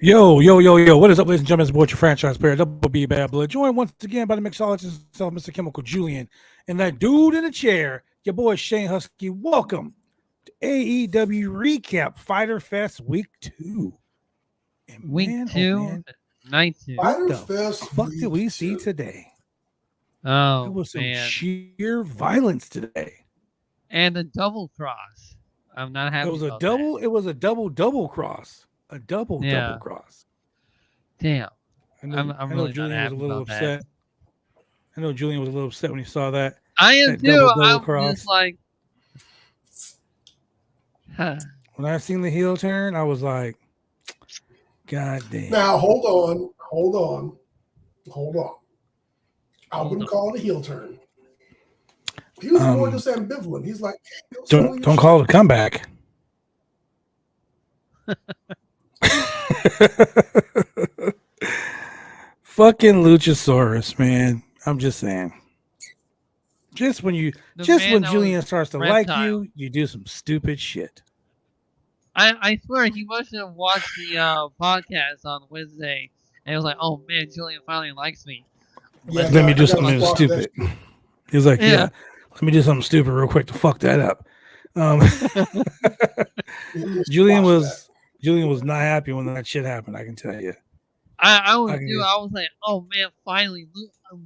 Yo. What is up, ladies and gentlemen? It's boy, your franchise player, Double B Bad Blood. Joined once again by the mixologist himself, Mr. Chemical Julian. And that dude in the chair, your boy Shane Husky. Welcome to AEW Recap Fyter Fest Week 2. And Week man, 2, night 2. What the fuck did we see today? Oh, It was some man. sheer violence today. And a double cross. I'm not happy about that. It was a double cross. A double cross. Damn. I'm really Julian was a little upset. That. I know Julian was a little upset when he saw that. I am too. I'm cross. just like, When I seen the heel turn, I was like, God damn. Now hold on. I wouldn't call it a heel turn. He was more just ambivalent. He's like, don't call it a comeback. Fucking Luchasauras, man. I'm just saying. Just when Julian starts to like you, you do some stupid shit. I swear he must have watched the podcast on Wednesday and he was like, oh man, Julian finally likes me. Yeah, let me do something stupid. He was like, yeah, let me do something stupid real quick to fuck that up. Julian was not happy when that shit happened, I can tell you. I was like, oh man, finally,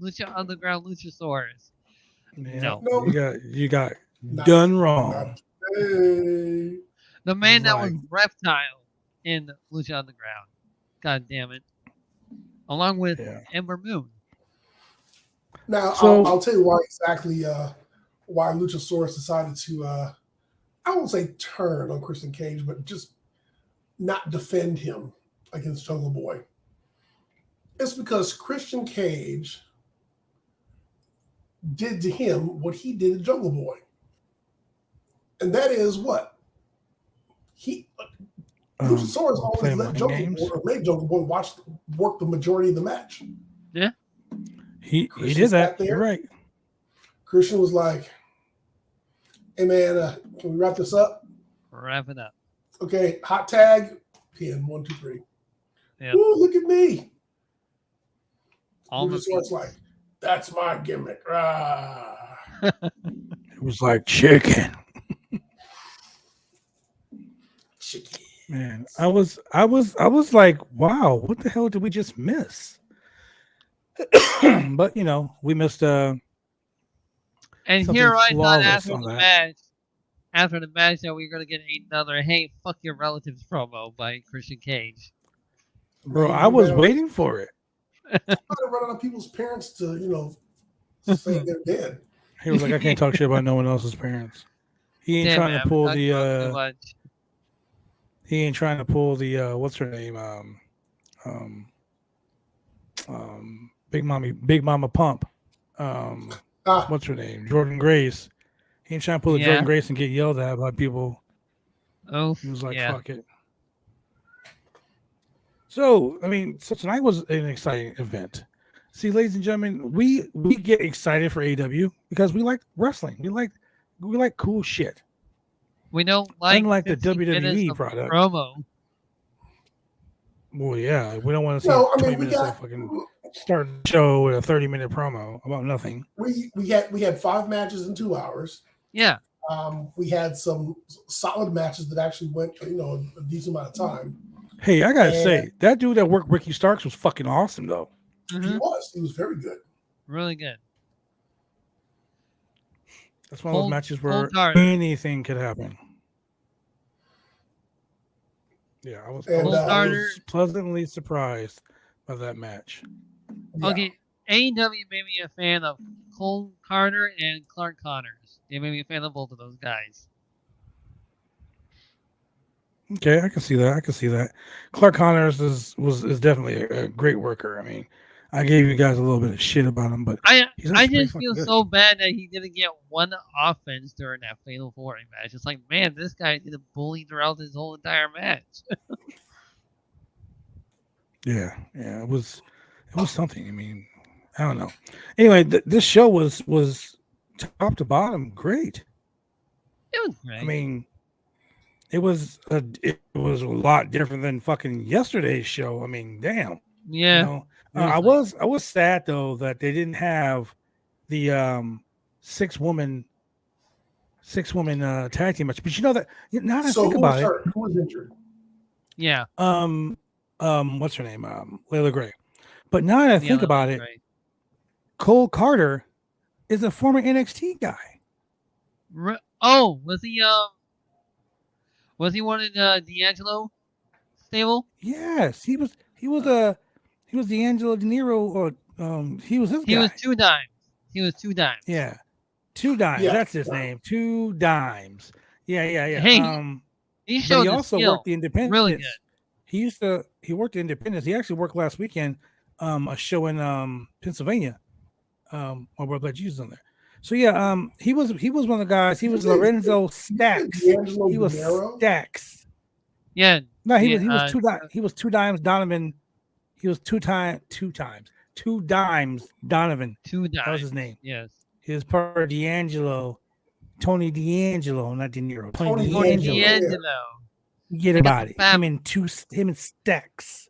Lucha Underground Luchasaurus. Yeah, no, you got done wrong. The man that was Reptile in Lucha Underground. God damn it. Along with Ember Moon. Now, I'll tell you why exactly why Luchasaurus decided to, I won't say turn on Christian Cage, but just not defend him against Jungle Boy. It's because Christian Cage did to him what he did to Jungle Boy. And that is what? Luchasaurus always let Jungle Boy, or made Jungle Boy work the majority of the match. Yeah. He did that. You're right. Christian was like, hey man, can we wrap this up? Wrap it up. Okay, hot tag, pin, 1, 2, 3. Yep. Ooh, look at me. Luchasaurus like, that's my gimmick. It was like chicken. Man, I was like, wow, what the hell did we just miss? But we missed and here I thought after the match that we were gonna get another "Hey, fuck your relatives" promo by Christian Cage. Bro, I was waiting for it. I'm trying to run out of people's parents to, say they're dead. He was like, I can't talk shit about no one else's parents. He ain't trying to pull the he ain't trying to pull the what's her name? Big Mama Pump. What's her name? Jordan Grace. He ain't trying to pull the Jordan Grace and get yelled at by people. Oh, he was like, fuck it. So tonight was an exciting event. See, ladies and gentlemen, we get excited for AEW because we like wrestling. We like cool shit. We don't like unlike the WWE product. Promo. Well, yeah, we don't want to see 20 minutes of fucking start the show with a 30-minute promo about nothing. We had 5 matches in 2 hours. Yeah. We had some solid matches that actually went a decent amount of time. Hey, I gotta say, that dude that worked Ricky Starks was fucking awesome, though. Mm-hmm. He was very good. Really good. That's one of those matches where anything could happen. Yeah, I was pleasantly surprised by that match. Yeah. Okay, AEW made me a fan of Cole Carter and Clark Connors. They made me a fan of both of those guys. Okay, I can see that. Clark Connors was definitely a great worker. I gave you guys a little bit of shit about him, but I just feel so bad that he didn't get one offense during that Fatal 4-Way match. It's like, man, this guy did a bully throughout his whole entire match. Yeah, it was something. I don't know. Anyway, this show was top to bottom great. It was great. it was a lot different than fucking yesterday's show. I mean, damn. Yeah. You know, I was sad though that they didn't have the six woman tag team match. But you know that now that I think about it, who was injured? Yeah. What's her name? Leila Gray. But now that I think about it, Cole Carter is a former NXT guy. Oh, was he one in D'Angelo stable? Yes, he was D'Angelo De Niro, or he was his guy. He was Two Dimes. Yeah. Two Dimes. Yeah. That's his name. Two Dimes. Yeah. Hey, he showed he also worked the Independence. Really good. He worked the Independence. He actually worked last weekend a show in Pennsylvania. My brother Jesus on there. So yeah, he was one of the guys. He was Lorenzo Stacks. He was Stacks. Yeah. No, he was Two Dimes Donovan. He was Two Dimes Donovan. That was his name. Yes. He was part of Tony D'Angelo, not De Niro. Tony D'Angelo. Get about it. Him and Stacks.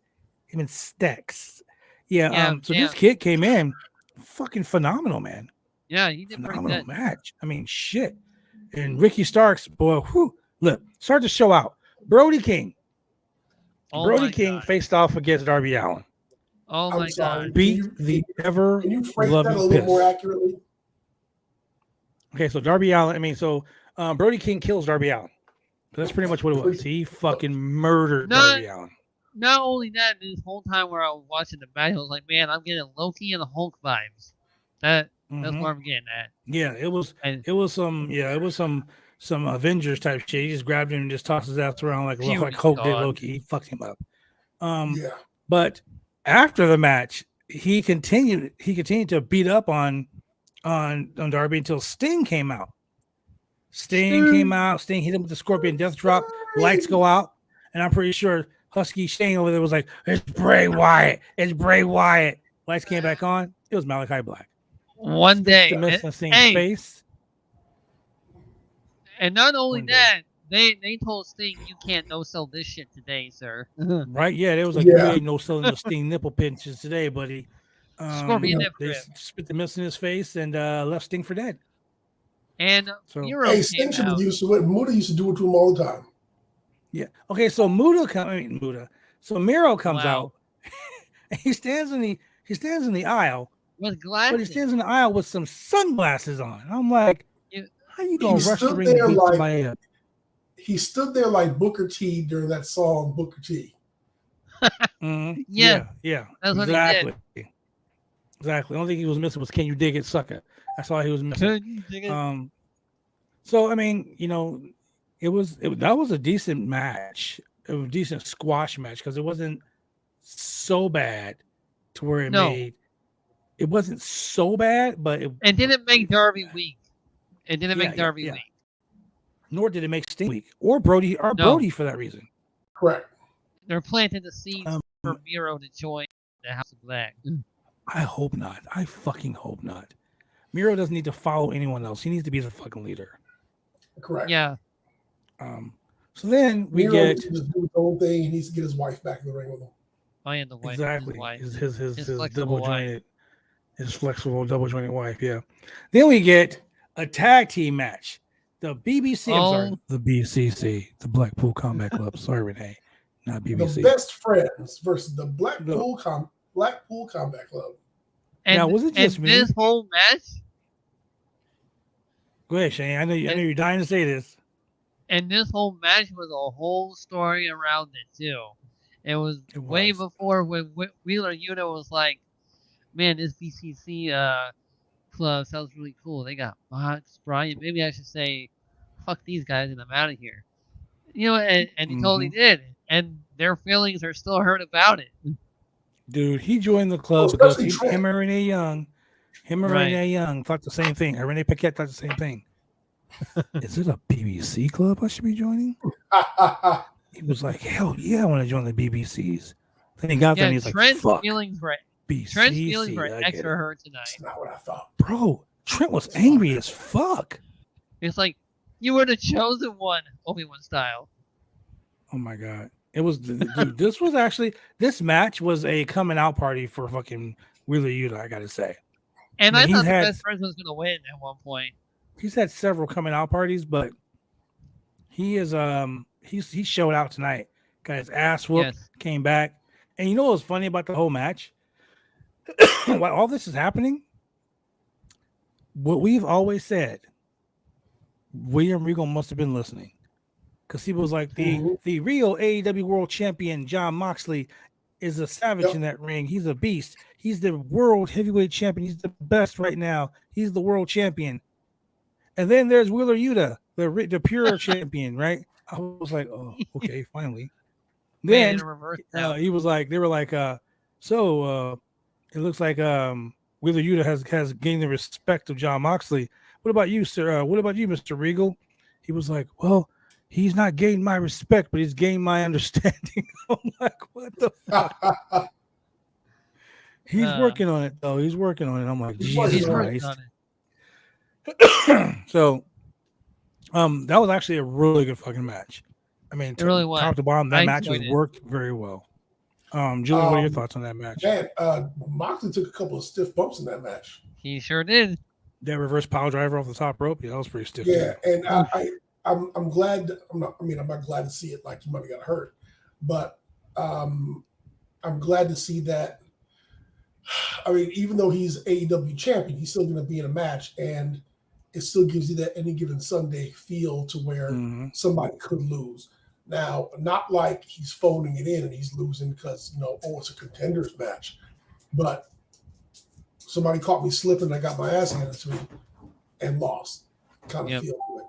Yeah. So this kid came in, fucking phenomenal, man. Yeah, he did phenomenal match. I mean, shit. And Ricky Starks, boy, look, start the show out. Brody King. Brody King faced off against Darby Allin. Oh my God! Beat the ever Can you phrase that a little more accurately? Okay, so Darby Allin. I mean, so Brody King kills Darby Allin. That's pretty much what it was. He fucking murdered Darby Allin. Not only that, this whole time where I was watching the match, I was like, man, I'm getting Loki and the Hulk vibes. That's what I'm getting at. Yeah, it was some Avengers type shit. He just grabbed him and just tossed his ass around like Hulk did Loki. He fucked him up. But after the match, he continued to beat up on Darby until Sting came out. Sting hit him with the Scorpion Death Drop. Lights go out, and I'm pretty sure Husky Shane over there was like, "It's Bray Wyatt. It's Bray Wyatt." Lights came back on. It was Malachi Black. One day, face. And not only that, they told Sting, "You can't no-sell this shit today, sir." Right? Yeah, there was like, "You ain't no-selling the Sting nipple pinches today, buddy." Scorpion they spit the mist in his face and left Sting for dead. And Sting should be used to it. Muda used to do it to him all the time. Yeah. Okay. So So Miro comes out. And he stands in the aisle with glasses. But he stands in the aisle with some sunglasses on. I'm like, how you gonna rush the ring and beat somebody up? He stood there like Booker T during that song Booker T. Yeah. That's exactly. Exactly. The only thing he was missing was "Can you dig it, sucker?" That's all he was missing. So I mean, that was a decent match. It was a decent squash match because it wasn't so bad to where it wasn't so bad, but it didn't make Darby weak. It didn't make Darby weak. Nor did it make Sting weak or Brody Brody for that reason. Correct. They're planting the seeds for Miro to join the House of Black. I hope not. I fucking hope not. Miro doesn't need to follow anyone else. He needs to be the fucking leader. Correct. Yeah. So then we Miro needs to just do his own thing. He needs to get his wife back in the ring with him. Oh, yeah, the wife. Exactly. His double jointed, his flexible double jointed wife. Yeah. Then we get a tag team match. The BBC. I'm sorry. The BCC, the Blackpool Combat Club. Sorry, Renee. Not BBC. The Best Friends versus the Blackpool Combat Club. And, now, was it just me? This whole match? Go ahead, Shane. I know you're dying to say this. And this whole match was a whole story around it too. It was way before when Wheeler Yuta was like, "Man, this BCC club sounds really cool. They got Mox, Brian. Maybe I should say, fuck these guys and I'm out of here." And he totally did. And their feelings are still hurt about it. Dude, he joined the club because him and Renee Young thought the same thing. Renee Paquette thought the same thing. Is it a BBC club I should be joining? He was like, hell yeah, I want to join the BBCs. Then he got there and he's like, fuck. Trent's feelings were extra hurt tonight. That's not what I thought. Bro, Trent was angry as fuck. It's like, you were the chosen one, Obi-Wan style. Oh my god. It was dude, this match was a coming out party for fucking Wheeler Yuta, I gotta say. And I thought the best friend was gonna win at one point. He's had several coming out parties, but he is he showed out tonight. Got his ass whooped, came back. And you know what was funny about the whole match? While all this is happening, what we've always said, William Regal must have been listening. Because he was like, the real AEW World Champion, John Moxley, is a savage in that ring. He's a beast. He's the World Heavyweight Champion. He's the best right now. He's the World Champion. And then there's Wheeler Yuta, the pure champion, right? I was like, oh, okay, finally. Then he was like, they were like, so it looks like Wheeler Yuta has gained the respect of John Moxley. What about you, sir? What about you, Mr. Regal? He was like, well, he's not gained my respect, but he's gained my understanding. I'm like, what the fuck? He's working on it, though. He's working on it. I'm like, Jesus Christ. So, that was actually a really good fucking match. I mean, really was. Top to bottom, that match was worked very well. Julian, what are your thoughts on that match? Man, Moxley took a couple of stiff bumps in that match. He sure did. That reverse pile driver off the top rope, yeah, that was pretty stiff. Yeah, too. And I'm glad. I'm not glad to see it like he might have got hurt, but I'm glad to see that. I mean, even though he's AEW champion, he's still going to be in a match, and it still gives you that any given Sunday feel to where somebody could lose. Now, not like he's phoning it in and he's losing because it's a contenders match, but somebody caught me slipping. And I got my ass handed to me and lost. Kind of feel it.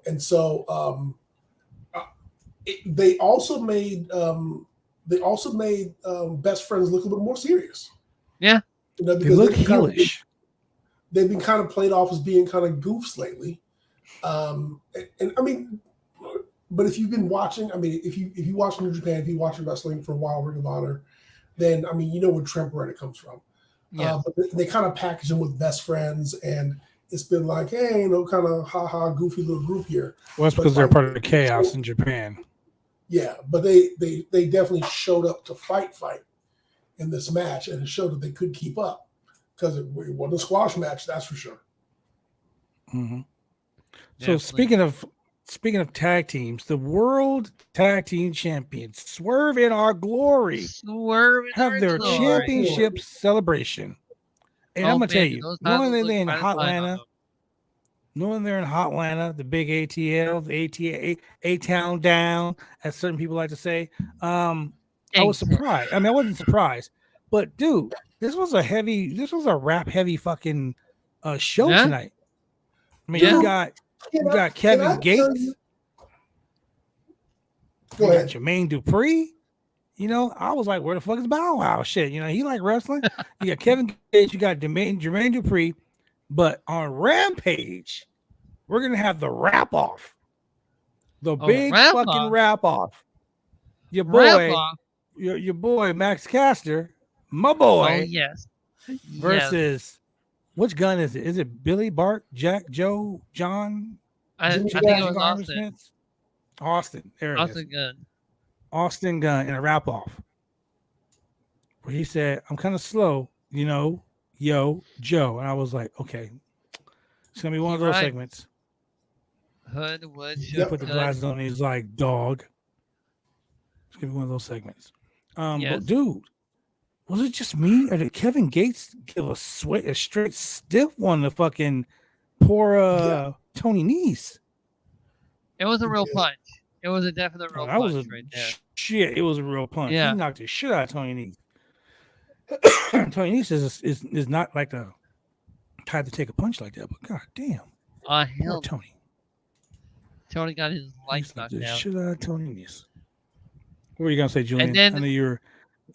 And so they also made best friends look a little bit more serious. Yeah, because they look heelish. They've been kind of played off as being kind of goofs lately, and I mean, but if you've been watching, I mean, if you watch New Japan, if you watch wrestling for a while, Ring of Honor, then I mean, you know where Trent Beretta comes from. Yeah, but they kind of package them with best friends and. It's been like, hey, kind of ha-ha, goofy little group here. Well, that's because they're part of the chaos in Japan. Yeah, but they definitely showed up to fight in this match, and it showed that they could keep up because it wasn't a squash match, that's for sure. Mm-hmm. So speaking of tag teams, the World Tag Team Champions, Swerve in Our Glory, have their championship celebration. And I'm gonna tell you, knowing they're in Hotlanta, the big ATL, the A-Town down, as certain people like to say, I was surprised. I mean, I wasn't surprised, but dude, this was a rap heavy fucking show tonight. I mean, you got Kevin Gates, you got Jermaine Dupri. I was like, where the fuck is Bow Wow? Shit, he like wrestling. You got Kevin Gates, you got Jermaine Dupri, but on Rampage, we're gonna have the wrap off, the big fucking wrap off. Your boy Max Caster, my boy. Oh yes. Versus which gun is it? Is it Billy, Bart, Jack, Joe, John? I think it was Austin. Austin. There it is. Austin Gunn in a wrap off where he said, I'm kind of slow, yo, Joe. And I was like, okay, it's going to be one of those segments. Hood, wood, he put the glasses on and he's like, dog. It's going to be one of those segments. But dude, was it just me or did Kevin Gates give a straight stiff one to fucking poor Tony Nese? It was a real punch. It was a definite real punch right there. Shit, it was a real punch. Yeah. He knocked the shit out of Tony Nese. Tony Nese is not like the type to take a punch like that, but god damn. Hell, Tony. Tony got his lights knocked out. Shit out of Tony Nese. What were you gonna say, Julian? And then, I know you're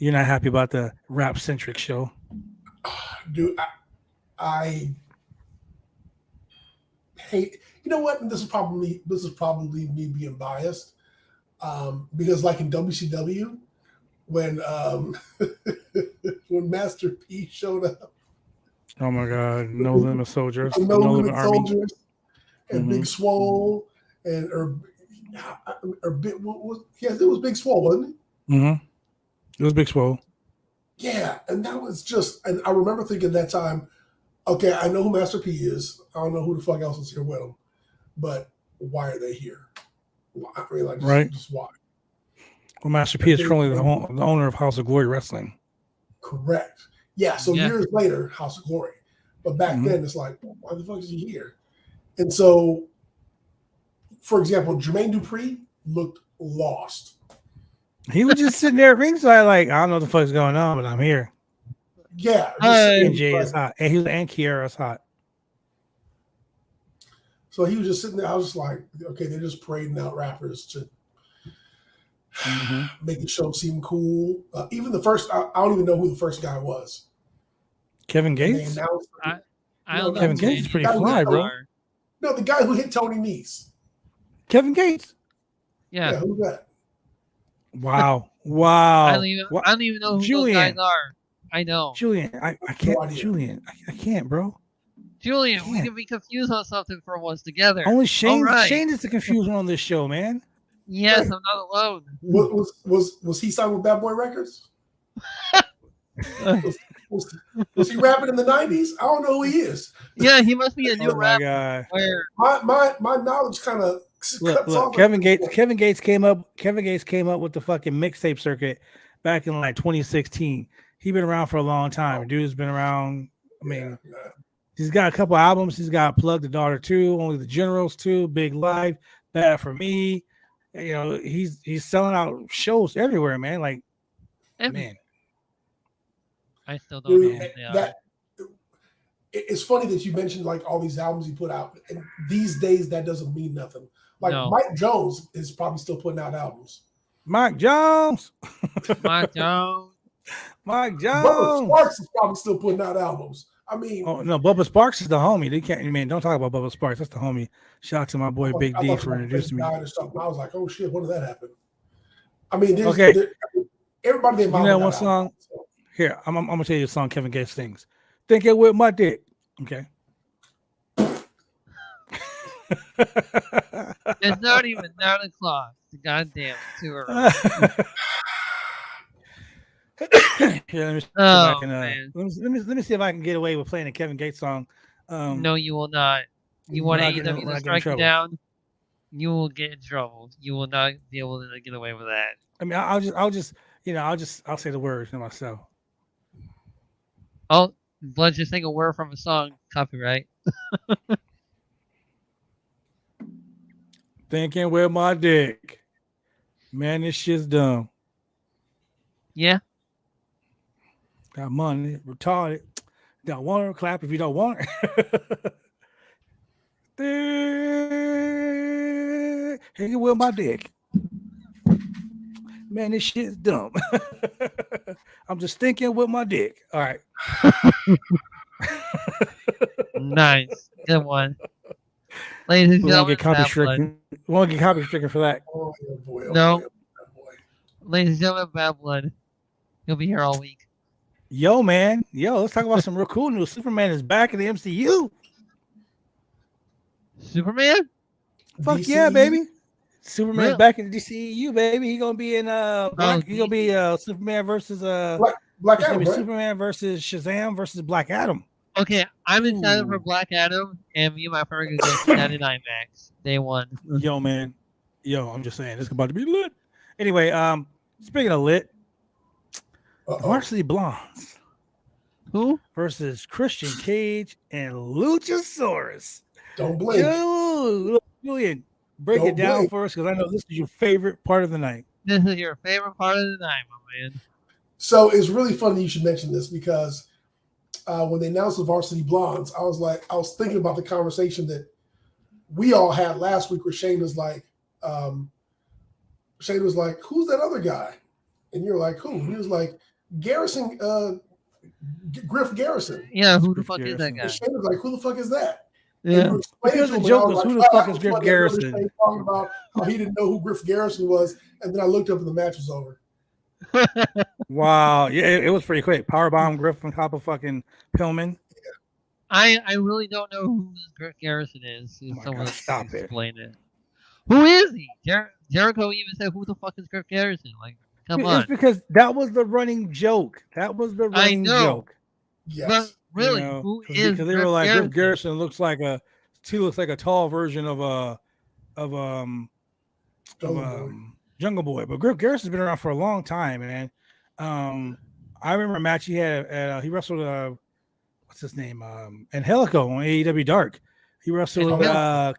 not happy about the rap centric show. Dude, I hate. You know what? This is probably me being biased, because like in WCW, when when Master P showed up. Oh my God! No Limit Soldiers, No Limit Soldiers, and Big Swole, and or big, it was Big Swole, wasn't it? Mm-hmm. It was Big Swole. Yeah, and that was just, and I remember thinking at that time, okay, I know who Master P is. I don't know who the fuck else is here with him, but why are they here? I mean, like, just why? Well, Master P is currently the owner of House of Glory Wrestling. Correct. Yeah, so years later, House of Glory. But back then, it's like, why the fuck is he here? And so, for example, Jermaine Dupri looked lost. He was just sitting there at ringside like, I don't know what the fuck's going on, but I'm here. Yeah. And Jade is hot. And Kiera is hot. So he was just sitting there. I was just like, okay, they're just parading out rappers to make the show seem cool. Even the first, I don't even know who the first guy was. Kevin Gates? I don't know. Kevin Gates is pretty fly, bro. No, the guy who hit Tony Nese. Kevin Gates? Yeah. Who's that? Wow. I don't even know who those guys are. I know. Julian, I can't. No, Julian, I can't, bro. Julian, we can be confused on something for once together. Only Shane. Shane is the confused one on this show, man. Yes, I'm not alone. Was he signed with Bad Boy Records? was he rapping in the 90s? I don't know who he is. Yeah, he must be a new rapper. My knowledge kind of cuts off. Kevin Gates came up with the fucking mixtape circuit back in like 2016. He's been around for a long time. Dude's been around. I mean, he's got a couple albums. He's got Plug the Daughter 2, Only the Generals 2, Big Life, Bad for Me. You know, he's selling out shows everywhere, man. Like, man. I still don't know who they are. It's funny that you mentioned like all these albums he put out. And these days, that doesn't mean nothing. Like Mike Jones is probably still putting out albums. Mike Jones. Bubba Sparks is probably still putting out albums. I mean, no, Bubba Sparks is the homie. They can't, man. Don't talk about Bubba Sparks. That's the homie. Shout out to my boy Big D for introducing me. I was like, oh shit, when did that happen? I mean, everybody. You know what song? Here, I'm gonna tell you a song Kevin Gates sings. Thinking with my dick. Okay. It's not even 9 o'clock. Goddamn, too early. Here, let me see if I can get away with playing a Kevin Gates song. No, you will not. You want AEW to strike you down? You will get in trouble. You will not be able to get away with that. I mean, I'll say the words to myself. Oh, let's just take a word from a song. Copyright. Thinking with my dick. Man, this shit's dumb. Yeah. Got money, retarded. Don't want her, clap if you don't want her. Hanging with my dick. Man, this shit's dumb. I'm just thinking with my dick. All right. Nice. Good one. Ladies and gentlemen, we won't get copy stricken for that. Oh, boy. No. Ladies and gentlemen, Bad Blood. He'll be here all week. Yo, man. Let's talk about some real cool news. Superman is back in the MCU. Superman? Fuck DCU? Yeah, baby. Superman's back in the DCU, baby. He's gonna be in he's gonna be Superman versus Black Adam, right? Superman versus Shazam versus Black Adam. Okay, I'm excited for Black Adam, and me and my friend are going to that in IMAX day one. Yo, man. I'm just saying, it's about to be lit. Anyway, speaking of lit, Varsity Blondes. Who? Versus Christian Cage and Luchasauras. Don't blink. Julian, break it down for us, because I know this is your favorite part of the night. This is your favorite part of the night, my man. So it's really funny you should mention this, because when they announced the Varsity Blondes, I was thinking about the conversation that we all had last week where Shane was like, who's that other guy? And you're like, who? And he was like, Garrison, Griff Garrison. Yeah, who the fuck is that guy? And Shane was like, who the fuck is that? Yeah. Because the joke was, who the fuck is Griff Garrison? Talking about how he didn't know who Griff Garrison was, and then I looked up and the match was over. Wow. Yeah, it was pretty quick. Powerbomb Griff on top of fucking Pillman. I really don't know who Griff Garrison is. Someone stop it. Explain it. Who is he? Jericho even said, "Who the fuck is Griff Garrison?" Like, come on. It's because that was the running joke. That was the running joke. Yes. But really, who is because they were like Griff Garrison looks like a tall version of Jungle Boy. But Griff Garrison's been around for a long time, man. I remember a match he had at he wrestled what's his name? Angelico on AEW Dark. He wrestled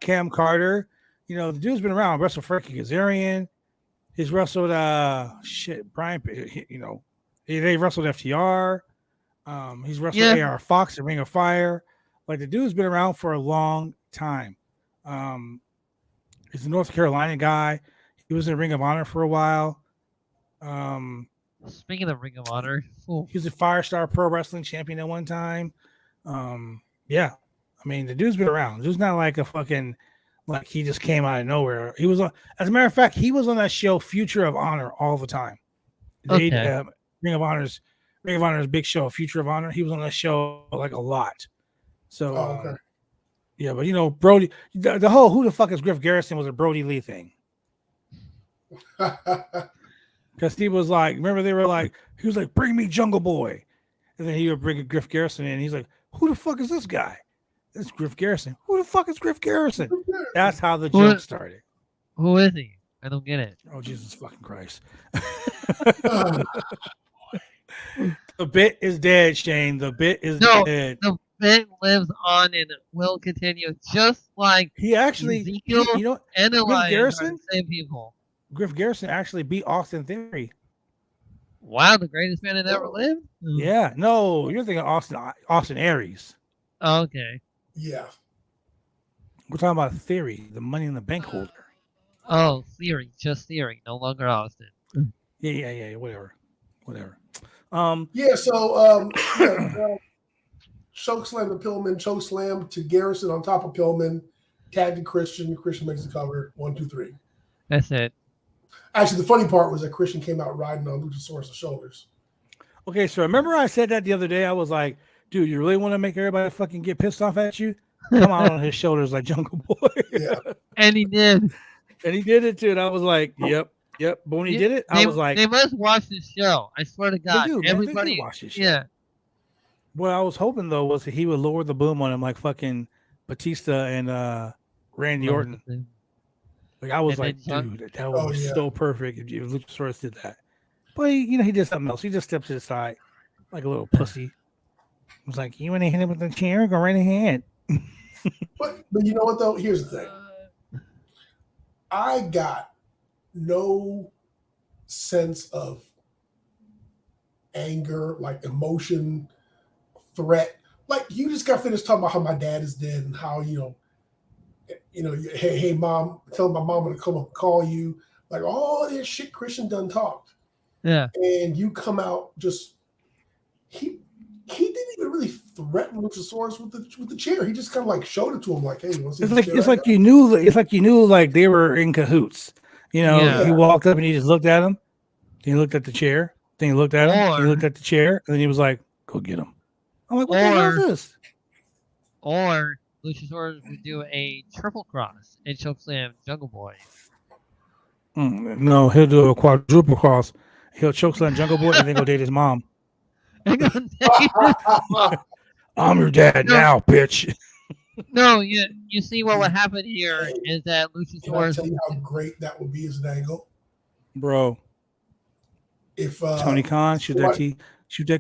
Cam Carter. You know, the dude's been around. Wrestled Frankie Kazarian. He's wrestled Brian. You know, they wrestled FTR. He's wrestled AR Fox at Ring of Fire. Like the dude's been around for a long time. He's a North Carolina guy. He was in Ring of Honor for a while. Speaking of Ring of Honor, he was a Firestar Pro Wrestling champion at one time. Yeah, I mean the dude's been around. The dude's not like a fucking like he just came out of nowhere. He was on. As a matter of fact, he was on that show Future of Honor all the time. Ring of Honor's big show, Future of Honor. He was on that show like a lot. So yeah, but you know, Brody, the whole who the fuck is Griff Garrison was a Brody Lee thing. Because he was like, remember they were like, he was like, bring me Jungle Boy. And then he would bring Griff Garrison in. And he's like, who the fuck is this guy? It's Griff Garrison. Who the fuck is Griff Garrison? That's how the joke started. Who is he? I don't get it. Oh, Jesus fucking Christ. The bit is dead, Shane. The bit is dead. The bit lives on and will continue, just like he actually, Ezekiel and Elias Garrison, are the same people. Griff Garrison actually beat Austin Theory. Wow, the greatest man that ever lived? Yeah, no, you're thinking Austin Aries. Oh, okay. Yeah. We're talking about Theory, the Money in the Bank holder. Oh, Theory, just Theory, no longer Austin. Yeah, whatever. Choke slam to Pillman, choke slam to Garrison on top of Pillman, tag to Christian. Christian makes the cover. 1, 2, 3. That's it. Actually, the funny part was that Christian came out riding on Luchasaurus' shoulders. Okay, so remember I said that the other day? I was like, dude, you really want to make everybody fucking get pissed off at you? Come out on his shoulders like Jungle Boy. Yeah. And he did. And he did it too. And I was like, yep. But when he did it, I was like, they must watch this show. I swear to God. Everybody watch this show. Yeah. What I was hoping though was that he would lower the boom on him like fucking Batista and Randy Orton. Like I was like, dude, that would be so perfect if Luchasaurus did that. But he did something else. He just stepped to the side like a little pussy. I was like, you want to hit him with the chair? Go right ahead. But you know what though? Here's the thing. I got no sense of anger, like emotion, threat. Like you just got finished talking about how my dad is dead and how hey mom, tell my mama to come up and call you. Like all this shit Christian done talked. Yeah. And you come out just he didn't even really threaten Luchasaurus with the chair. He just kind of like showed it to him like, hey, you want to see it's like you knew like they were in cahoots. He walked up and he just looked at him. Then he looked at the chair. Then he looked at him. He looked at the chair. And then he was like, go get him. I'm like, what the hell is this? Or Luchasaurus would do a triple cross and chokeslam Jungle Boy. No, he'll do a quadruple cross. He'll chokeslam Jungle Boy and then go date his mom. I'm your dad now, bitch. No, you see what would happen here is that Luchasaurus. Can I tell you how great that would be as an angle? Bro. If Tony Khan, shoot that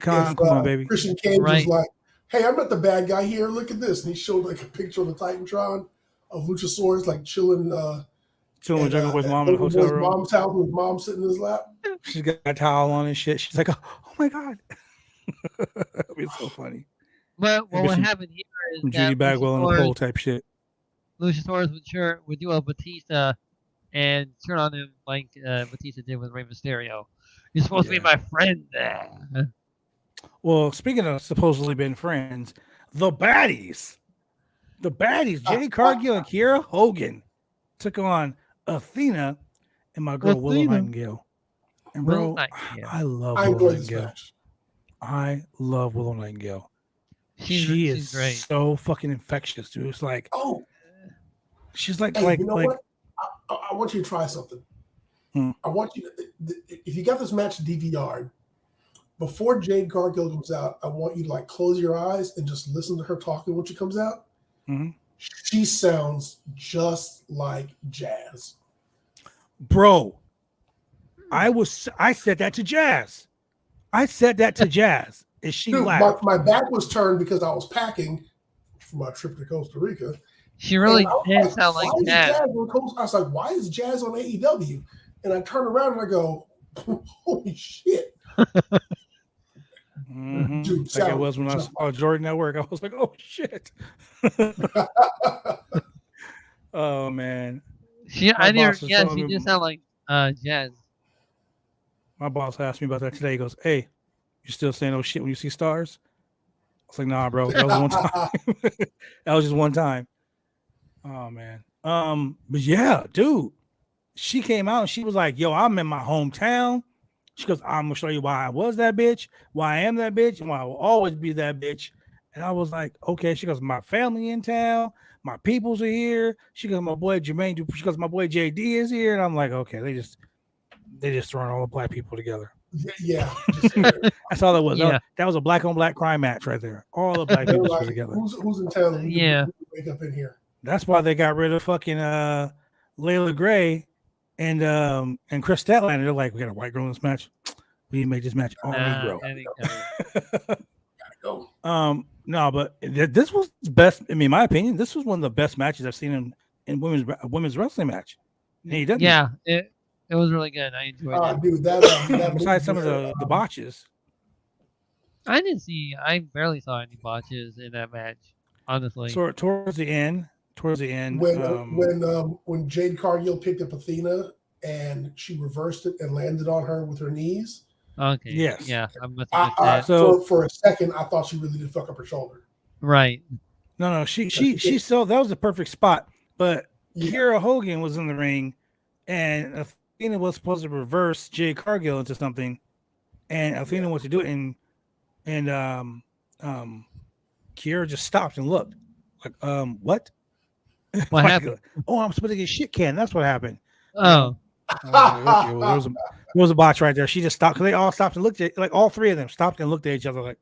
Khan. Come on, baby. Christian Cage was like, hey, I'm not the bad guy here. Look at this. And he showed like a picture of the Titantron of Luchasaurus like chilling with Jungle Boy's mom in the hotel room. Mom's house with mom sitting in his lap. She's got a towel on and shit. She's like, oh my God. That'd be so funny. But what happened here is Judy Bagwell in the pole type shit. Luchasaurus would do a Batista and turn on him like Batista did with Rey Mysterio. You're supposed to be my friend. Well, speaking of supposedly being friends, the Baddies, Jade, Cargill, and Kiera Hogan took on Athena and my girl Willow Nightingale. And bro, I love Willow Nightingale. I love Willow Nightingale. She is great. So fucking infectious, dude. It's like, she's like, you know what? I want you to try something. I want you to, if you got this match DVR'd, before Jade Cargill comes out, I want you to like close your eyes and just listen to her talking when she comes out. She sounds just like Jazz. Bro, I said that to Jazz. And she laughed. My back was turned because I was packing for my trip to Costa Rica. She really did sound like Jazz. I was like, why is Jazz on AEW? And I turn around and I go, holy shit. Dude, like it was when I saw Jordan at work. I was like, oh shit. Oh man. She did sound like Jazz. My boss asked me about that today. He goes, hey, you still saying oh shit when you see stars? I was like, nah, bro. That was one time. That was just one time. Oh man. But yeah, dude. She came out and she was like, yo, I'm in my hometown. She goes, I'm gonna show you why I was that bitch, why I am that bitch, and why I will always be that bitch. And I was like, okay. She goes, my family in town, my peoples are here. She goes, my boy Jermaine. She goes, my boy JD is here. And I'm like, okay, they just throwing all the black people together. Yeah, that's all it was. Yeah. That was a black on black crime match right there. All the black people like, together. Who's in town? Yeah, wake up in here. That's why they got rid of fucking Leila Gray and Kris Statlander. They're like, we got a white girl in this match. We need to make this match all Negro. Gotta go. No, but this was best. I mean, in my opinion, this was one of the best matches I've seen in women's wrestling match. Yeah, it was really good. I enjoyed it. Dude, that besides some of the botches. I barely saw any botches in that match, honestly. So towards the end, when Jade Cargill picked up Athena and she reversed it and landed on her with her knees. Okay. Yes. Yeah. I must have missed that. So for a second, I thought she really did fuck up her shoulder. Right. No. She still, that was the perfect spot. But Kiera Hogan was in the ring, and Athena was supposed to reverse Jade Cargill into something, and Athena wanted to do it, and Kiera just stopped and looked like, what? What happened? Oh, I'm supposed to get shit canned. That's what happened. Oh. Okay, well, there was a botch right there. She just stopped because they all stopped and looked at, like all three of them stopped and looked at each other like,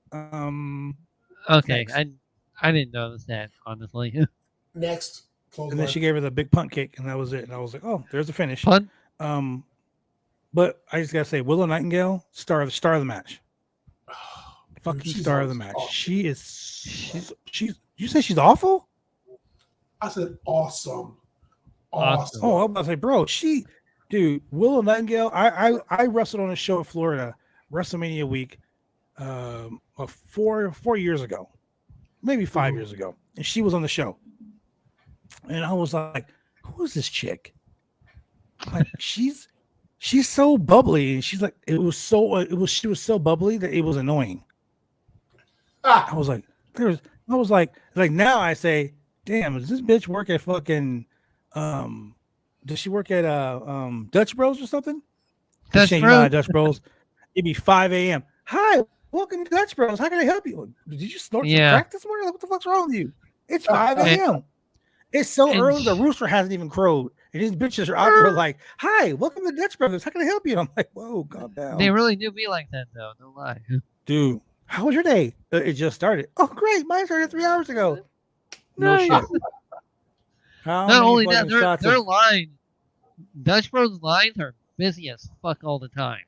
okay, I didn't notice that, honestly. Next. And then she gave her the big punt kick, and that was it. And I was like, oh, there's the finish. Punt? But I just gotta say, Willow Nightingale, star of the match. Fucking star of the match. Awesome. She's you say she's awful? I said awesome. Oh, I was about to say, bro, dude, Willow Nightingale. I wrestled on a show in Florida, WrestleMania week, 4 years ago, maybe 5 years ago, and she was on the show, and I was like, who is this chick? Like she's so bubbly, and she's like, she was so bubbly that it was annoying. I was like, now I say, damn, does this bitch work at fucking does she work at Dutch Bros or something? Dutch Bros. It'd be 5 a.m. Hi, welcome to Dutch Bros. How can I help you? Did you snort some crack this morning? Like, what the fuck's wrong with you? It's 5 a.m. It's so early the rooster hasn't even crowed. And these bitches are out there like, hi, welcome to Dutch Brothers. How can I help you? And I'm like, whoa, calm down. They really do be like that though, don't lie. Dude, how was your day? It just started. Oh, great. Mine started 3 hours ago. Nice. No shit. Not only that, their line, Dutch Bros lines are busy as fuck all the time.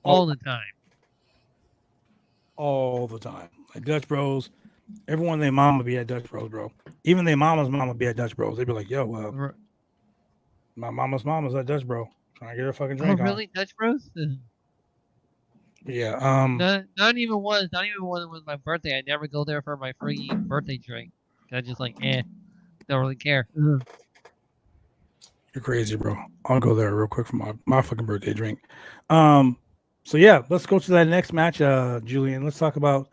All the time. All the time. Like Dutch Bros, everyone their mama be at Dutch Bros, bro. Even their mama's mama be at Dutch Bros. They'd be like, yo, my mama's at Dutch Bro. Trying to get her fucking drink on. Really? Dutch Bros? Yeah. Not even when it was my birthday. I never go there for my free birthday drink. I just like, don't really care. You're crazy, bro. I'll go there real quick for my fucking birthday drink. So yeah, let's go to that next match, Julian. Let's talk about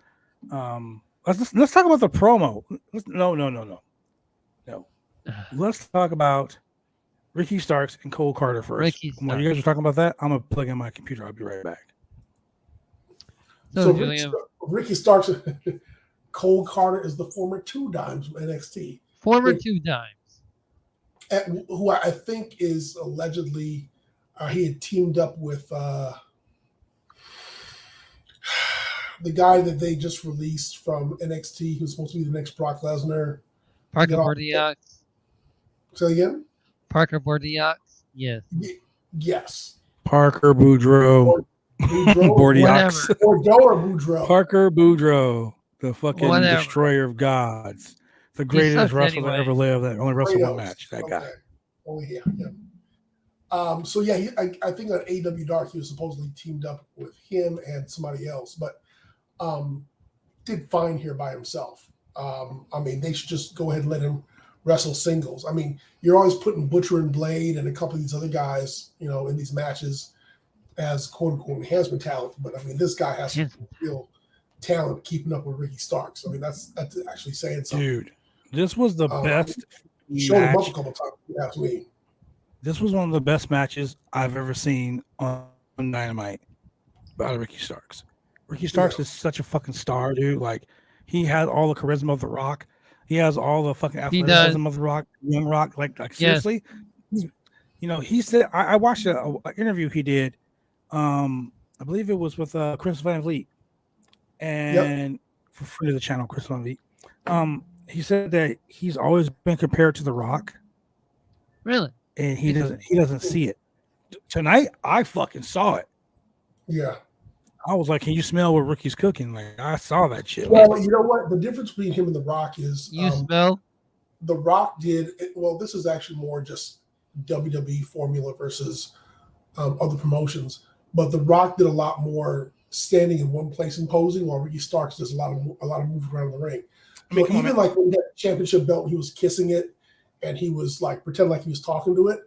let's talk about the promo. No. Let's talk about Ricky Starks and Cole Carter first. While you guys are talking about that, I'm gonna plug in my computer. I'll be right back. So Ricky Starks, Cole Carter is the former 2 Dimes from NXT. Former 2 Dimes. who I think is allegedly he had teamed up with the guy that they just released from NXT, who's supposed to be the next Brock Lesnar. Parker Bordeaux. Say again? Parker Bordeaux. Yes. Yes. Parker Boudreaux. Bordeaux. Bordeaux or Boudreaux. Parker Boudreaux, the fucking destroyer of gods. The greatest wrestler that ever lived, that only wrestled one match. That guy. Oh, yeah. So, yeah, I think on AEW Dark, he was supposedly teamed up with him and somebody else, but did fine here by himself. I mean, they should just go ahead and let him wrestle singles. I mean, you're always putting Butcher and Blade and a couple of these other guys, in these matches as quote-unquote enhancement talent, but I mean, this guy has some real talent keeping up with Ricky Starks. I mean, that's actually saying something. Dude, this was the best showed him up a couple times, if you ask me. This was one of the best matches I've ever seen on Dynamite by Ricky Starks. Ricky Starks is such a fucking star, dude. Like, he has all the charisma of The Rock. He has all the fucking athleticism of The Rock, Young Rock. Like seriously, he said, I watched an interview he did. I believe it was with Chris Van Vliet, and for free to the channel, Chris Van Vliet. He said that he's always been compared to The Rock. Really? And he doesn't see it. Tonight, I fucking saw it. Yeah. I was like, can you smell what Ricky's cooking? Like, I saw that shit. Well, you know what? The difference between him and The Rock is you smell. The Rock did well. This is actually more just WWE formula versus other promotions. But The Rock did a lot more standing in one place and posing, while Ricky Starks does a lot of moving around the ring. So even like when he had the championship belt, he was kissing it, and he was like pretending like he was talking to it.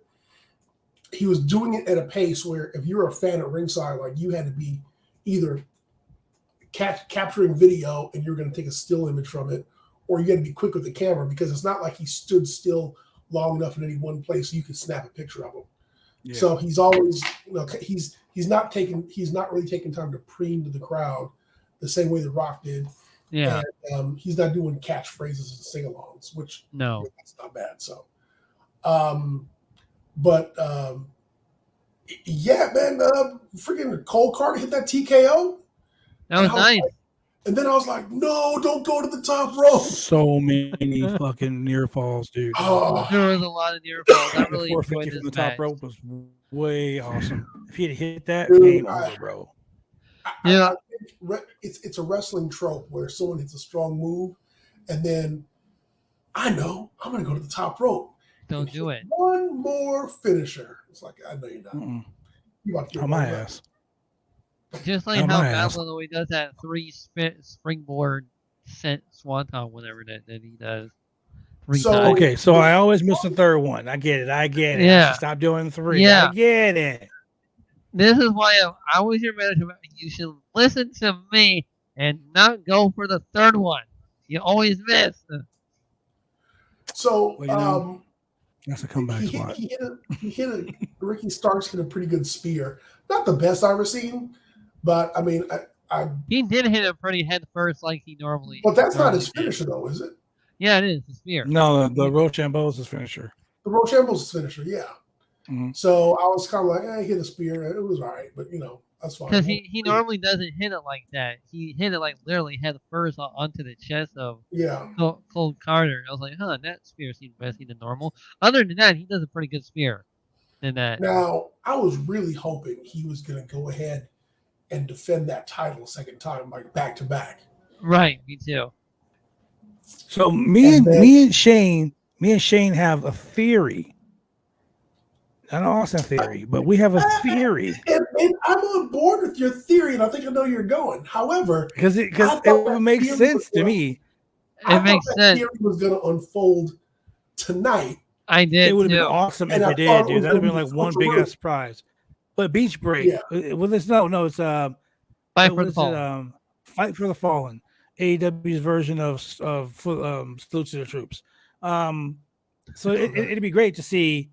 He was doing it at a pace where if you're a fan at ringside, like you had to be either capturing video and you're going to take a still image from it, or you got to be quick with the camera, because it's not like he stood still long enough in any one place so you could snap a picture of him. Yeah. So he's always, he's not really taking time to preen to the crowd the same way The Rock did. Yeah. And he's not doing catchphrases and sing-alongs, which that's not bad. So, yeah, man, freaking Cole Carter hit that TKO. That was nice. And then I was like, no, don't go to the top rope. So many fucking near falls, dude. Oh. There was a lot of near falls. I really enjoyed this from the match. top rope was way awesome. If he had hit that, dude, game over, bro. I think it's a wrestling trope where someone hits a strong move, and then I'm going to go to the top rope. Don't do it. One more finisher. It's like, I know you're not. You about to get on my ass. Just like how Madeline does that 3 springboard swanton, whatever that he does. 3 times. Okay, so I always miss the third one. I get it. Yeah. Stop doing 3. Yeah. I get it. This is why I always your manager. You should listen to me and not go for the third one. You always miss. So, that's a comeback spot. Ricky Starks hit a pretty good spear. Not the best I've ever seen, but I mean, he did hit it pretty head first like he normally. But that's not his finisher, though, is it? Yeah, it is. The spear. No, the Rochambeau is his finisher. The Rochambeau is his finisher, yeah. Mm-hmm. So I was kind of like, he hit a spear. It was all right, but that's fine. Because he normally doesn't hit it like that. He hit it like literally head first onto the chest of Cole Carter. I was like, that spear seemed better than normal. Other than that, he does a pretty good spear than that. Now, I was really hoping he was going to go ahead and defend that title a second time, like back to back. Right, me too. So me and Shane have a theory. I don't also have a theory, but we have a theory. And I'm on board with your theory, and I think I know you're going. However, because it would make sense to me. It makes sense. Theory was going to unfold tonight. I did. It would have been awesome if it did, dude. That would have been like one big ass surprise. But Beach Break. Yeah. Well, it's it's Fight for the Fallen. Fight for the Fallen. AEW's version of Salute to the Troops. So it'd be great to see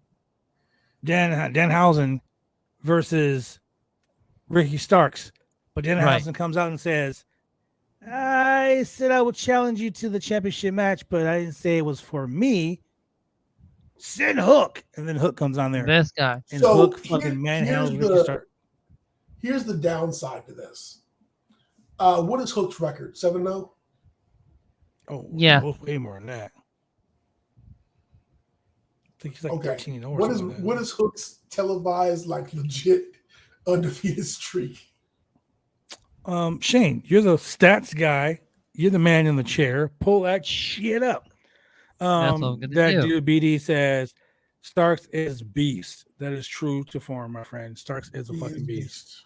Danhausen versus Ricky Starks, but Danhausen comes out and says, "I said I would challenge you to the championship match, but I didn't say it was for me. Send Hook, and then Hook comes on there. This guy. And so Hook fucking manhandles Ricky Starks. Here's the downside to this. What is Hook's record? 7-0? Oh, yeah. Way more than that. I think he's like 13-0 or what something. What is Hook's televised, like, legit undefeated streak? Shane, you're the stats guy. You're the man in the chair. Pull that shit up. That dude BD says Starks is beast. That is true to form, my friend. Starks is a fucking beast.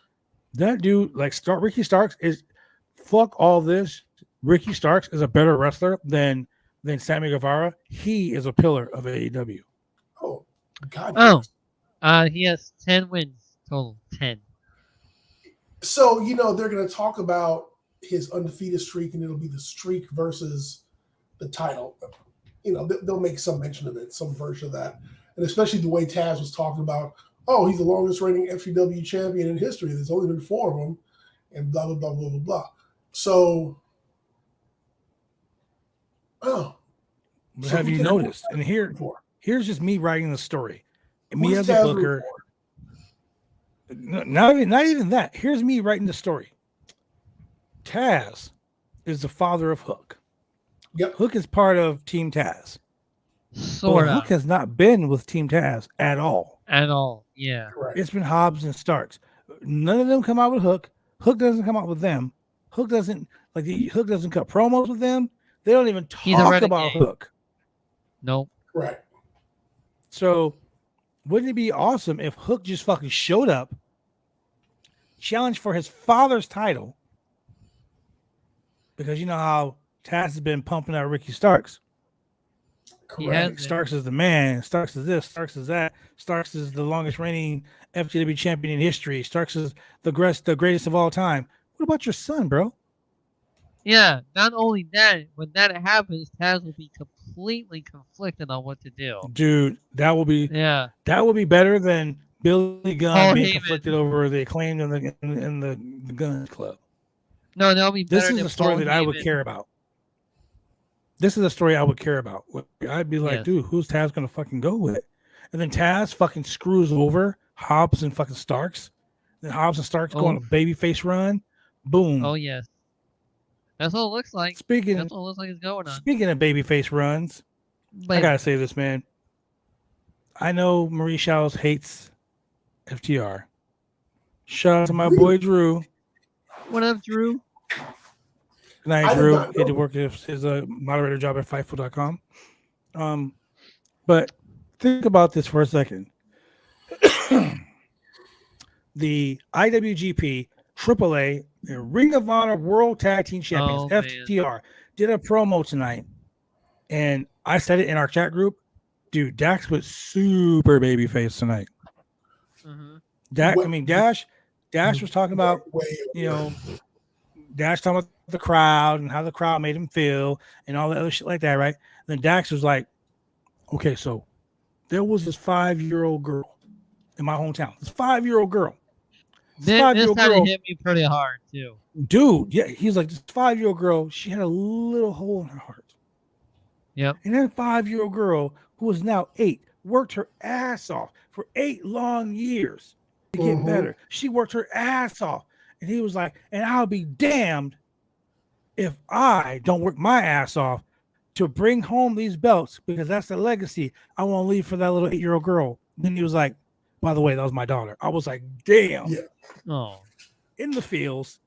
That dude, like Ricky Starks is fuck all this. Ricky Starks is a better wrestler than Sammy Guevara. He is a pillar of AEW. Oh, God. Oh, he has 10 wins total. 10. So, they're going to talk about his undefeated streak, and it'll be the streak versus the title. They'll make some mention of it, some version of that. And especially the way Taz was talking about, oh, he's the longest reigning FCW champion in history. There's only been 4 of them, and blah, blah, blah, blah, blah, blah. So, have you noticed? And here's just me writing the story. Me as a booker. Not even that. Here's me writing the story. Taz is the father of Hook. Yep. Hook is part of Team Taz. Sort of. Hook has not been with Team Taz at all. At all, yeah. Correct. It's been Hobbs and Starks. None of them come out with Hook. Hook doesn't come out with them. Hook doesn't cut promos with them. They don't even talk about Hook. Nope. Right. So wouldn't it be awesome if Hook just fucking showed up, challenged for his father's title? Because you know how Taz has been pumping out Ricky Starks. Correct. Starks is the man. Starks is this. Starks is that. Starks is the longest reigning FCW champion in history. Starks is the greatest of all time. What about your son, bro? Yeah, not only that, when that happens, Taz will be completely conflicted on what to do. Dude, that will be better than Billy Gunn being conflicted over the Acclaimed in the Guns Club. No, that'll be better. This is a story that I would care about. This is a story I would care about. I'd be like, dude, who's Taz gonna fucking go with? And then Taz fucking screws over Hobbs and fucking Starks. Then Hobbs and Starks go on a babyface run. Boom. Oh yes. That's what it looks like. That's what it looks like it's going on. Speaking of babyface runs, I gotta say this, man. I know Marie Shallows hates FTR. Shout out to my boy Drew. What up, Drew? Good night, Drew. He had to work his moderator job at Fightful.com. But think about this for a second. The IWGP, AAA, the Ring of Honor World Tag Team Champions, FTR, did a promo tonight. And I said it in our chat group. Dude, Dax was super babyface tonight. Mm-hmm. Dash was talking about, Dash talking about the crowd and how the crowd made him feel and all that other shit like that, right? And then Dax was like, okay, so there was this 5-year-old girl in my hometown. This 5-year-old girl. This kind of hit me pretty hard, too. Dude, yeah, he's like, this 5-year-old girl, she had a little hole in her heart. Yep. And that 5-year-old girl, who is now 8, worked her ass off for 8 long years to get better. She worked her ass off. And he was like, and I'll be damned if I don't work my ass off to bring home these belts, because that's the legacy I want to leave for that little 8-year-old girl. Then he was like, by the way, that was my daughter. I was like, damn. Yeah. Oh. In the fields.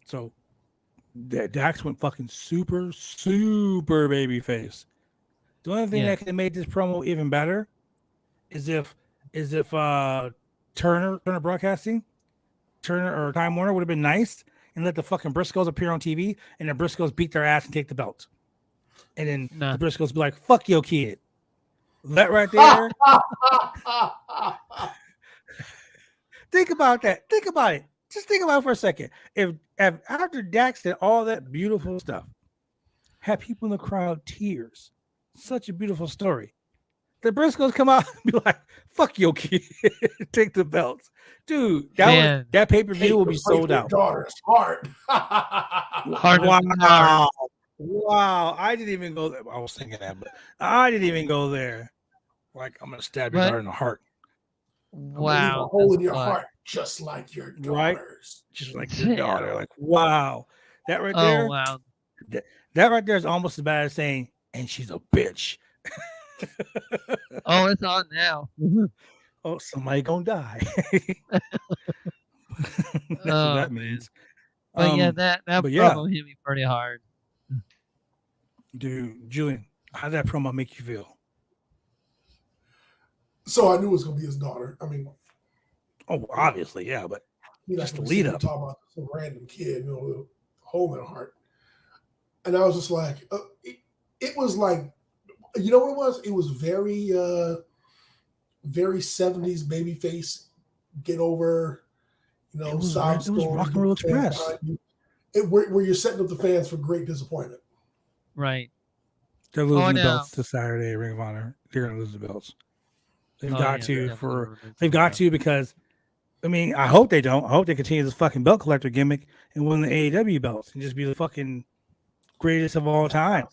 So Dax went fucking super, super babyface. The only thing that could have made this promo even better is if Turner Broadcasting, Turner or Time Warner would have been nice and let the fucking Briscoes appear on TV, and the Briscoes beat their ass and take the belt. And then the Briscoes be like, fuck your kid. That right there. Think about that. Think about it. Just think about it for a second. If after Dax did all that beautiful stuff, had people in the crowd tears, such a beautiful story. The Briscoes come out and be like, fuck your kid. Take the belts. Dude, that pay-per-view will be sold out. Daughter's hard. Wow. Wow, I didn't even go there. I was thinking that, but I didn't even go there. Like, I'm gonna stab your daughter in the heart. Wow, a hole in your heart, just like your daughter's. Right? Just like your daughter. Like, wow, that right there. Oh wow, that right there is almost as bad as saying, "And she's a bitch." Oh, it's on now. Oh, somebody gonna die. That's what that means. But yeah, that promo hit me pretty hard. Dude, Julian, how did that promo make you feel? So I knew it was gonna be his daughter. I mean, obviously, yeah, but just the lead up. Talking about some random kid, with a hole in her heart, and I was just like, it was like, you know what it was? It was very, very 70s babyface, get over, sob story. It was Rock and Roll Express. Where you're setting up the fans for great disappointment. Right. They're losing the belts this Saturday at Ring of Honor. They're going to lose the belts. They've got to because, I mean, I hope they don't. I hope they continue this fucking belt collector gimmick and win the AEW belts and just be the fucking greatest of all time.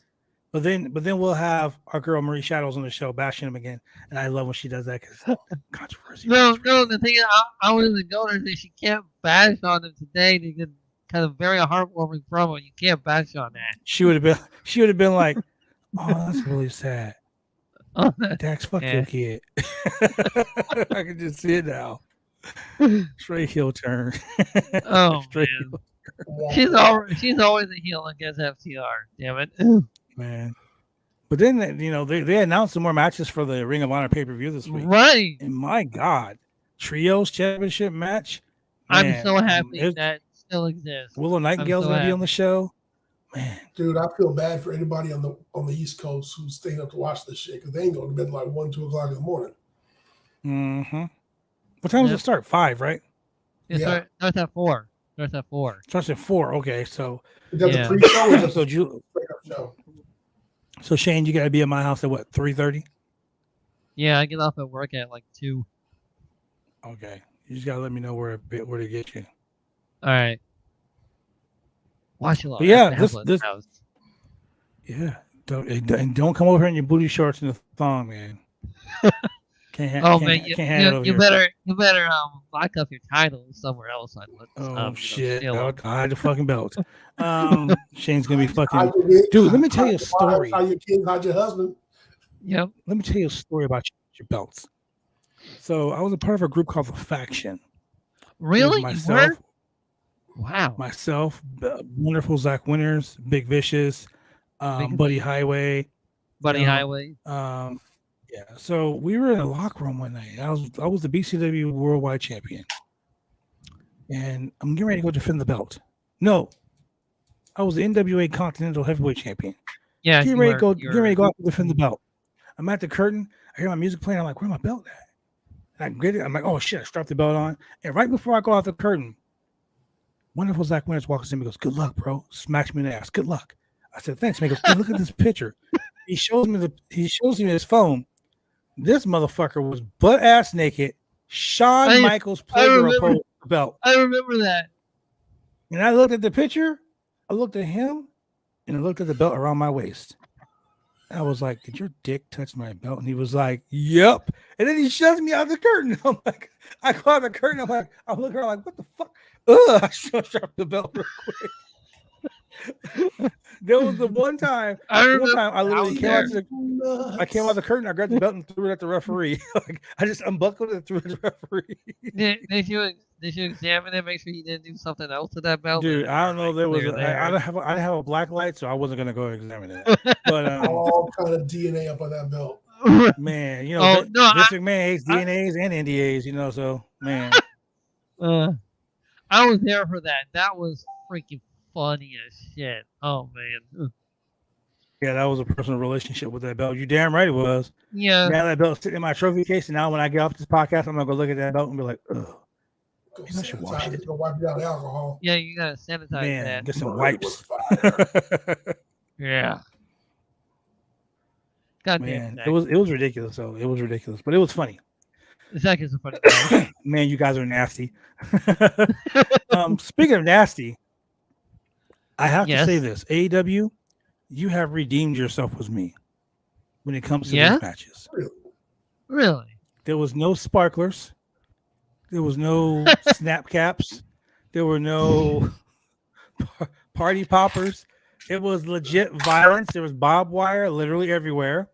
But then we'll have our girl Marie Shadows on the show bashing him again, and I love when she does that because controversy. No. The thing is, I was going to say she can't bash on him today. They did kind of very heartwarming promo. You can't bash on that. She would have been like, "Oh, that's really sad." Dax, fuck your kid. I can just see it now. Straight heel turn. Oh man, she's always a heel against FTR. Damn it. Man, but then they announced some more matches for the Ring of Honor pay-per-view this week. Right. And my God, trios championship match. Man, I'm so happy that still exists. Willow Nightingale's gonna be on the show. Man, dude, I feel bad for anybody on the East Coast who's staying up to watch this shit because they ain't going to bed like 1-2 o'clock in the morning. Mm-hmm. What time does it start? 5, right? It starts at 4. Starts at 4. Okay, so the pre-show or so So Shane, you gotta be at my house at what, 3:30? Yeah, I get off at work at like 2. Okay, you just gotta let me know where to get you. All right. Watch a lot. Yeah, this house. Yeah, don't come over here in your booty shorts and the thong, man. You better lock up your title somewhere else. Shit! I'll hide the fucking belt. Shane's gonna be fucking. Dude, let me tell you a story. How your kids hide your husband? Yep. Let me tell you a story about your belts. So I was a part of a group called the Faction. Really? Myself. Wow. Myself, wonderful Zach Winters, Big Vicious, Buddy Highway. Highway. Yeah, so we were in a locker room one night. I was the BCW Worldwide Champion, and I'm getting ready to go defend the belt. No, I was the NWA Continental Heavyweight Champion. Yeah, getting ready to go out to defend the belt. I'm at the curtain. I hear my music playing. I'm like, "Where's my belt at?" And I get it. I'm like, "Oh shit!" I strapped the belt on, and right before I go out the curtain, wonderful Zach Winters walks in and goes, "Good luck, bro." Smacks me in the ass. Good luck. I said, "Thanks, man." He goes, "Hey, look at this picture." He shows me his phone. This motherfucker was butt ass naked. Shawn Michaels Playgirl pose the belt. I remember that. And I looked at the picture. I looked at him, and I looked at the belt around my waist. And I was like, "Did your dick touch my belt?" And he was like, "Yep." And then he shoves me out the curtain. I'm like, I go out the curtain. I'm looking around like, "What the fuck?" I strapped the belt real quick. There was the one time I literally came out the curtain, I grabbed the belt and threw it at the referee. Like, I just unbuckled it and threw it at the referee. Did you examine it, make sure you didn't do something else to that belt? Dude, I don't know. There was I didn't have a black light, so I wasn't gonna go examine it. But all kind of DNA up on that belt. Man, Vince McMahon hates DNAs and NDAs, so man. I was there for that. That was freaking funny as shit. Oh man. Yeah, that was a personal relationship with that belt. You damn right it was. Yeah. Now that belt's sitting in my trophy case, and now when I get off this podcast, I'm gonna go look at that belt and be like, ugh. I should wash it. Go wipe down alcohol. Yeah, you gotta sanitize that. Get some wipes. Yeah. God man, it was ridiculous. So it was ridiculous, but it was funny. Zach is a funny guy. Man, you guys are nasty. Speaking of nasty, I have to say this: AEW, you have redeemed yourself with me when it comes to these matches. Really? There was no sparklers. There was no snap caps. There were no party poppers. It was legit violence. There was barbed wire literally everywhere.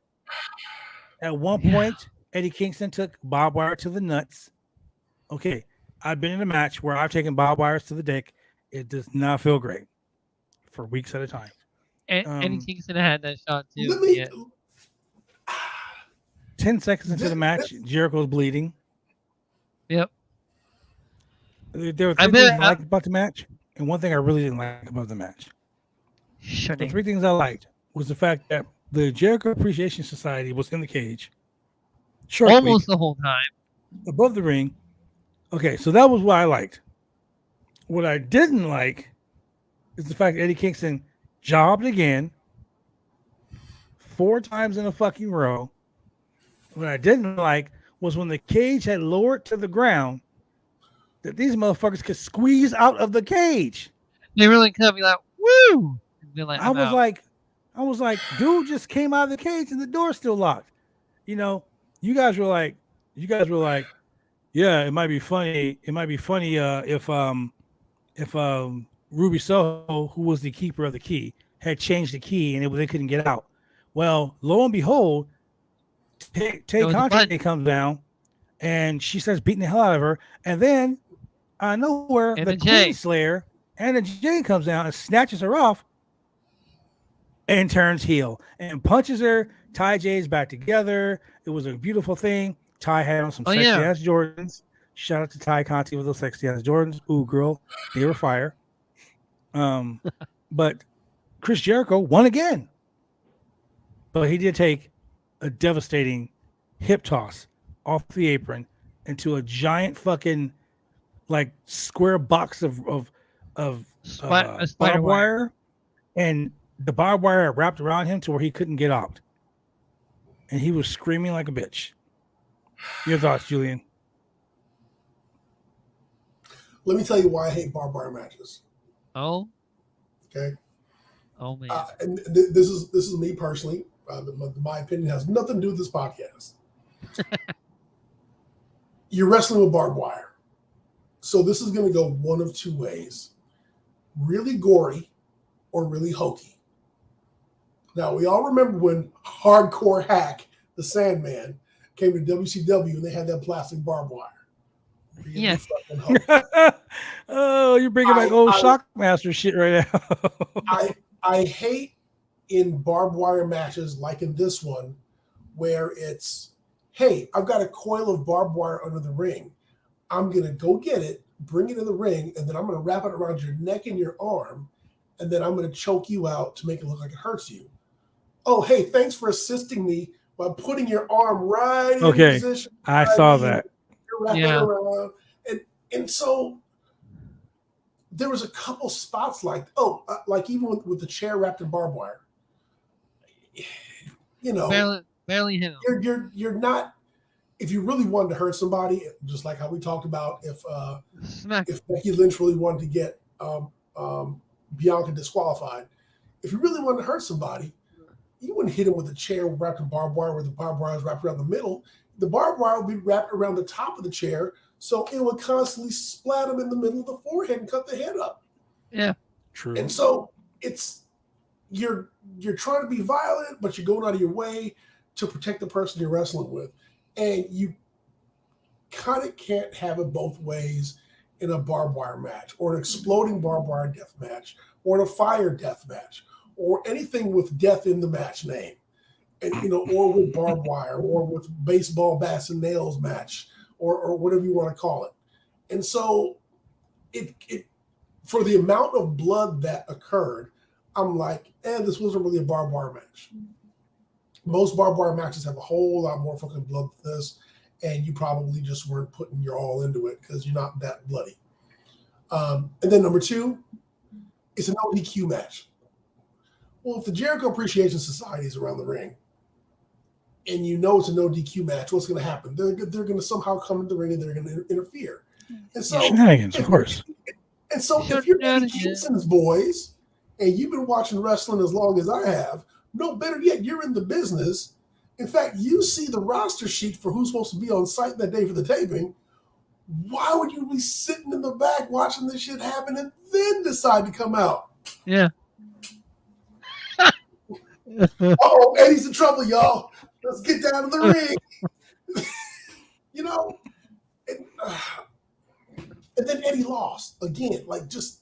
At one point, Eddie Kingston took barbed wire to the nuts. Okay, I've been in a match where I've taken barbed wires to the dick. It does not feel great for weeks at a time. Eddie Kingston had that shot too. 10 seconds into the match, Jericho's bleeding. Yep. There were three things I liked about the match, and one thing I really didn't like about the match. The three things I liked was the fact that the Jericho Appreciation Society was in the cage. Almost the whole time. Above the ring. Okay, so that was what I liked. What I didn't like is the fact that Eddie Kingston jobbed again 4 times in a fucking row. What I didn't like was when the cage had lowered to the ground that these motherfuckers could squeeze out of the cage. They really could be like, woo! Like, I was like, dude just came out of the cage and the door's still locked. You know, you guys were like, yeah, it might be funny. It might be funny if Ruby Soho, who was the keeper of the key, had changed the key and they couldn't get out. Well, lo and behold, Tay Conti comes down and she starts beating the hell out of her. And then I know where the Queen Slayer and the Jade comes down and snatches her off and turns heel and punches her. Ty Jade's back together. It was a beautiful thing. Ty had on some sexy ass Jordans. Shout out to Ty Conti with those sexy ass Jordans. Ooh, girl, they were fire. But Chris Jericho won again. But he did take a devastating hip toss off the apron into a giant fucking like square box of barbed wire, and the barbed wire wrapped around him to where he couldn't get out, and he was screaming like a bitch. Your thoughts, Julian? Let me tell you why I hate barbed wire matches. Oh. Okay. Oh man. And this is me personally. My opinion has nothing to do with this podcast. You're wrestling with barbed wire. So this is going to go one of two ways. Really gory or really hokey. Now, we all remember when Hardcore Hack, the Sandman, came to WCW and they had that plastic barbed wire. Yes. Oh, you're bringing back old Shockmaster shit right now. I hate in barbed wire matches like in this one where it's, hey, I've got a coil of barbed wire under the ring. I'm going to go get it, bring it in the ring, and then I'm going to wrap it around your neck and your arm, and then I'm going to choke you out to make it look like it hurts you. Oh, hey, thanks for assisting me by putting your arm right in position. I saw that. You're wrapping it around. And so there was a couple spots like even with the chair wrapped in barbed wire. You know, barely hit him. You're not. If you really wanted to hurt somebody, just like how we talked about, if Becky Lynch really wanted to get Bianca disqualified, if you really wanted to hurt somebody, you wouldn't hit him with a chair wrapped in barbed wire where the barbed wire is wrapped around the middle. The barbed wire would be wrapped around the top of the chair, so it would constantly splat him in the middle of the forehead and cut the head up. Yeah, true. And so it's you're trying to be violent, but you're going out of your way to protect the person you're wrestling with. And you kind of can't have it both ways in a barbed wire match or an exploding barbed wire death match or in a fire death match or anything with death in the match name. And, or with barbed wire or with baseball bats and nails match or whatever you want to call it. And so it for the amount of blood that occurred, I'm like, this wasn't really a barbed wire match. Most barbed wire matches have a whole lot more fucking blood than this, and you probably just weren't putting your all into it because you're not that bloody. And then number 2, it's an no DQ match. Well, if the Jericho Appreciation Society is around the ring, and it's a no DQ match, what's going to happen? They're going to somehow come in the ring and they're going to interfere. And so shenanigans, of course. And so if you're Eddie Kingston's boys and you've been watching wrestling as long as I have. No, better yet, you're in the business. In fact, you see the roster sheet for who's supposed to be on site that day for the taping. Why would you be sitting in the back watching this shit happen and then decide to come out? Yeah. Oh, Eddie's in trouble, y'all. Let's get down to the ring. You know, and then Eddie lost again. Like, just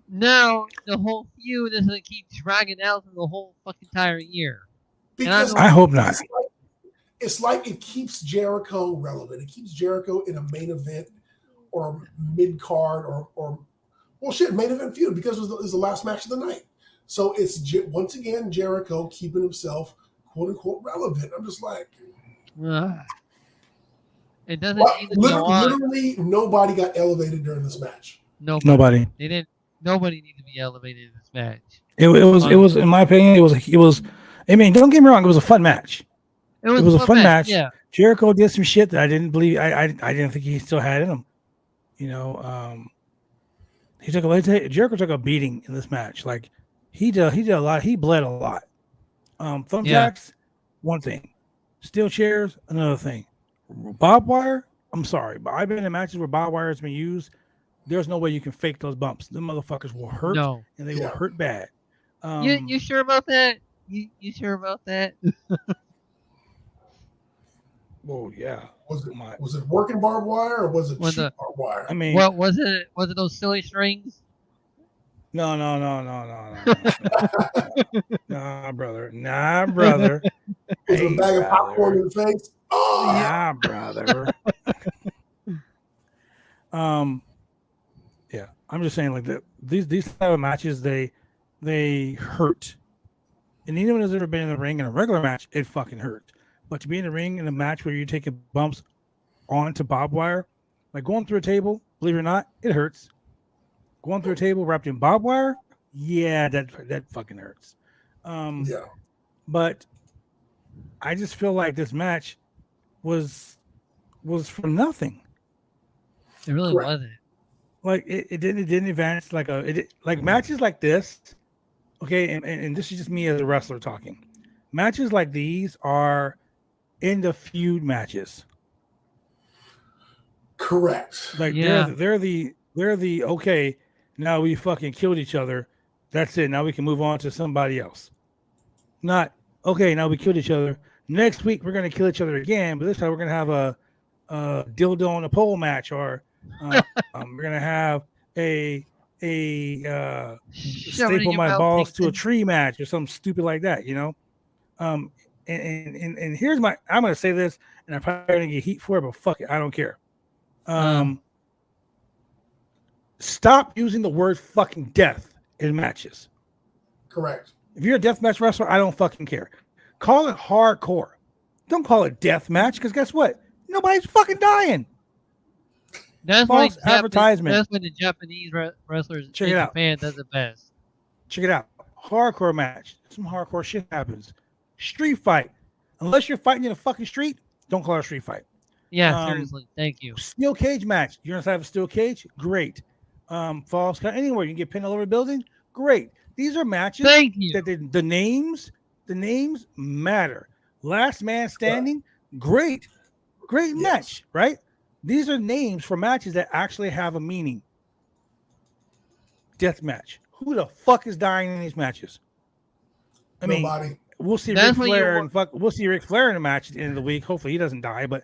now the whole feud is going to keep dragging out for the whole fucking entire year. Because I hope not. It's like it keeps Jericho relevant. It keeps Jericho in a main event or mid card or well, shit, main event feud because it was the last match of the night. So it's once again Jericho keeping himself quote unquote relevant. I'm just like, it doesn't need to be literally nobody got elevated during this match. Nobody. They didn't. Nobody needed to be elevated in this match. It was in my opinion it was. I mean, don't get me wrong. It was a fun match. It was a fun match. Yeah. Jericho did some shit that I didn't believe. I didn't think he still had in him. You know, Jericho took a beating in this match. Like he did a lot. He bled a lot. Thumbtacks, one thing. Steel chairs, another thing. Barbed wire. I'm sorry, but I've been in matches where barbed wire has been used. There's no way you can fake those bumps. The motherfuckers will hurt, and they will hurt bad. You sure about that? You sure about that? Well, yeah. Was it working barbed wire or was it cheap barbed wire? I mean, what was it? Was it those silly strings? No. Nah, brother. Was it a bag of popcorn in the face? Oh, nah, brother. Yeah. I'm just saying, like these type of matches, they hurt. And anyone who's ever been in the ring in a regular match, it fucking hurt. But to be in the ring in a match where you're taking bumps onto barbed wire, like going through a table, believe it or not, it hurts. Going through a table wrapped in barbed wire, yeah, that fucking hurts. But I just feel like this match was for nothing. It really wasn't. Like it didn't advance like matches like this. Okay, and this is just me as a wrestler talking. Matches like these are end of feud matches. Correct. Like they're the okay, now we fucking killed each other. That's it. Now we can move on to somebody else. Not okay, now we killed each other. Next week we're gonna kill each other again, but this time we're gonna have a dildo on a pole match, or we're gonna have a staple my balls to a tree match or something stupid like that, you know. And here's I'm gonna say this, and I'm probably gonna get heat for it, but fuck it, I don't care. Stop using the word fucking death in matches. Correct. If you're a deathmatch wrestler, I don't fucking care. Call it hardcore. Don't call it death match, because guess what? Nobody's fucking dying. That's false advertisement. That's when the Japanese wrestlers in Japan does it best. Check it out. Hardcore match. Some hardcore shit happens. Street fight. Unless you're fighting in a fucking street, don't call it a street fight. Yeah, seriously. Thank you. Steel cage match. You're inside of a steel cage? Great. Falls count anywhere. You can get pinned all over a building? Great. These are matches that the names matter. Last man standing? Great. Great match, right? These are names for matches that actually have a meaning. Death match. Who the fuck is dying in these matches? Nobody. Mean, we'll see Ric Flair we'll see Ric Flair in a match at the end of the week. Hopefully he doesn't die, but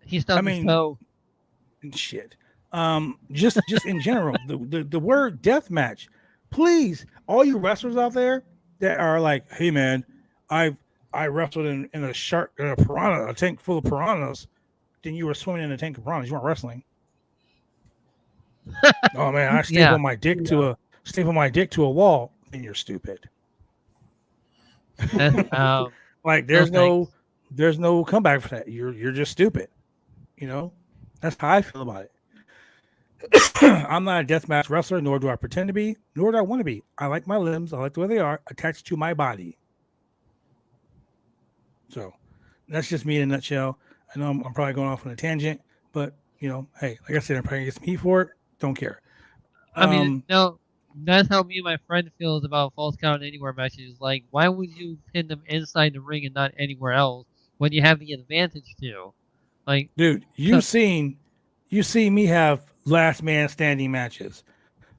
he's done shit. Just in general, the word death match. Please, all you wrestlers out there that are like, hey man, I wrestled in a shark, a piranha, a tank full of piranhas. Then you were swimming in a tank of piranhas. You weren't wrestling. Oh man, I stapled my dick to a wall. Then you're stupid. Like there's no comeback for that. You're just stupid. You know, that's how I feel about it. I'm not a deathmatch wrestler, nor do I pretend to be, nor do I want to be. I like my limbs. I like the way they are attached to my body. So that's just me in a nutshell. I know I'm probably going off on a tangent, But hey, like I said, I'm probably get some heat for it. Don't care. I mean, no, that's how me and my friend feels about Falls Count Anywhere matches. Like, why would you pin them inside the ring and not anywhere else when you have the advantage to? Like, dude, you've seen me have last man standing matches.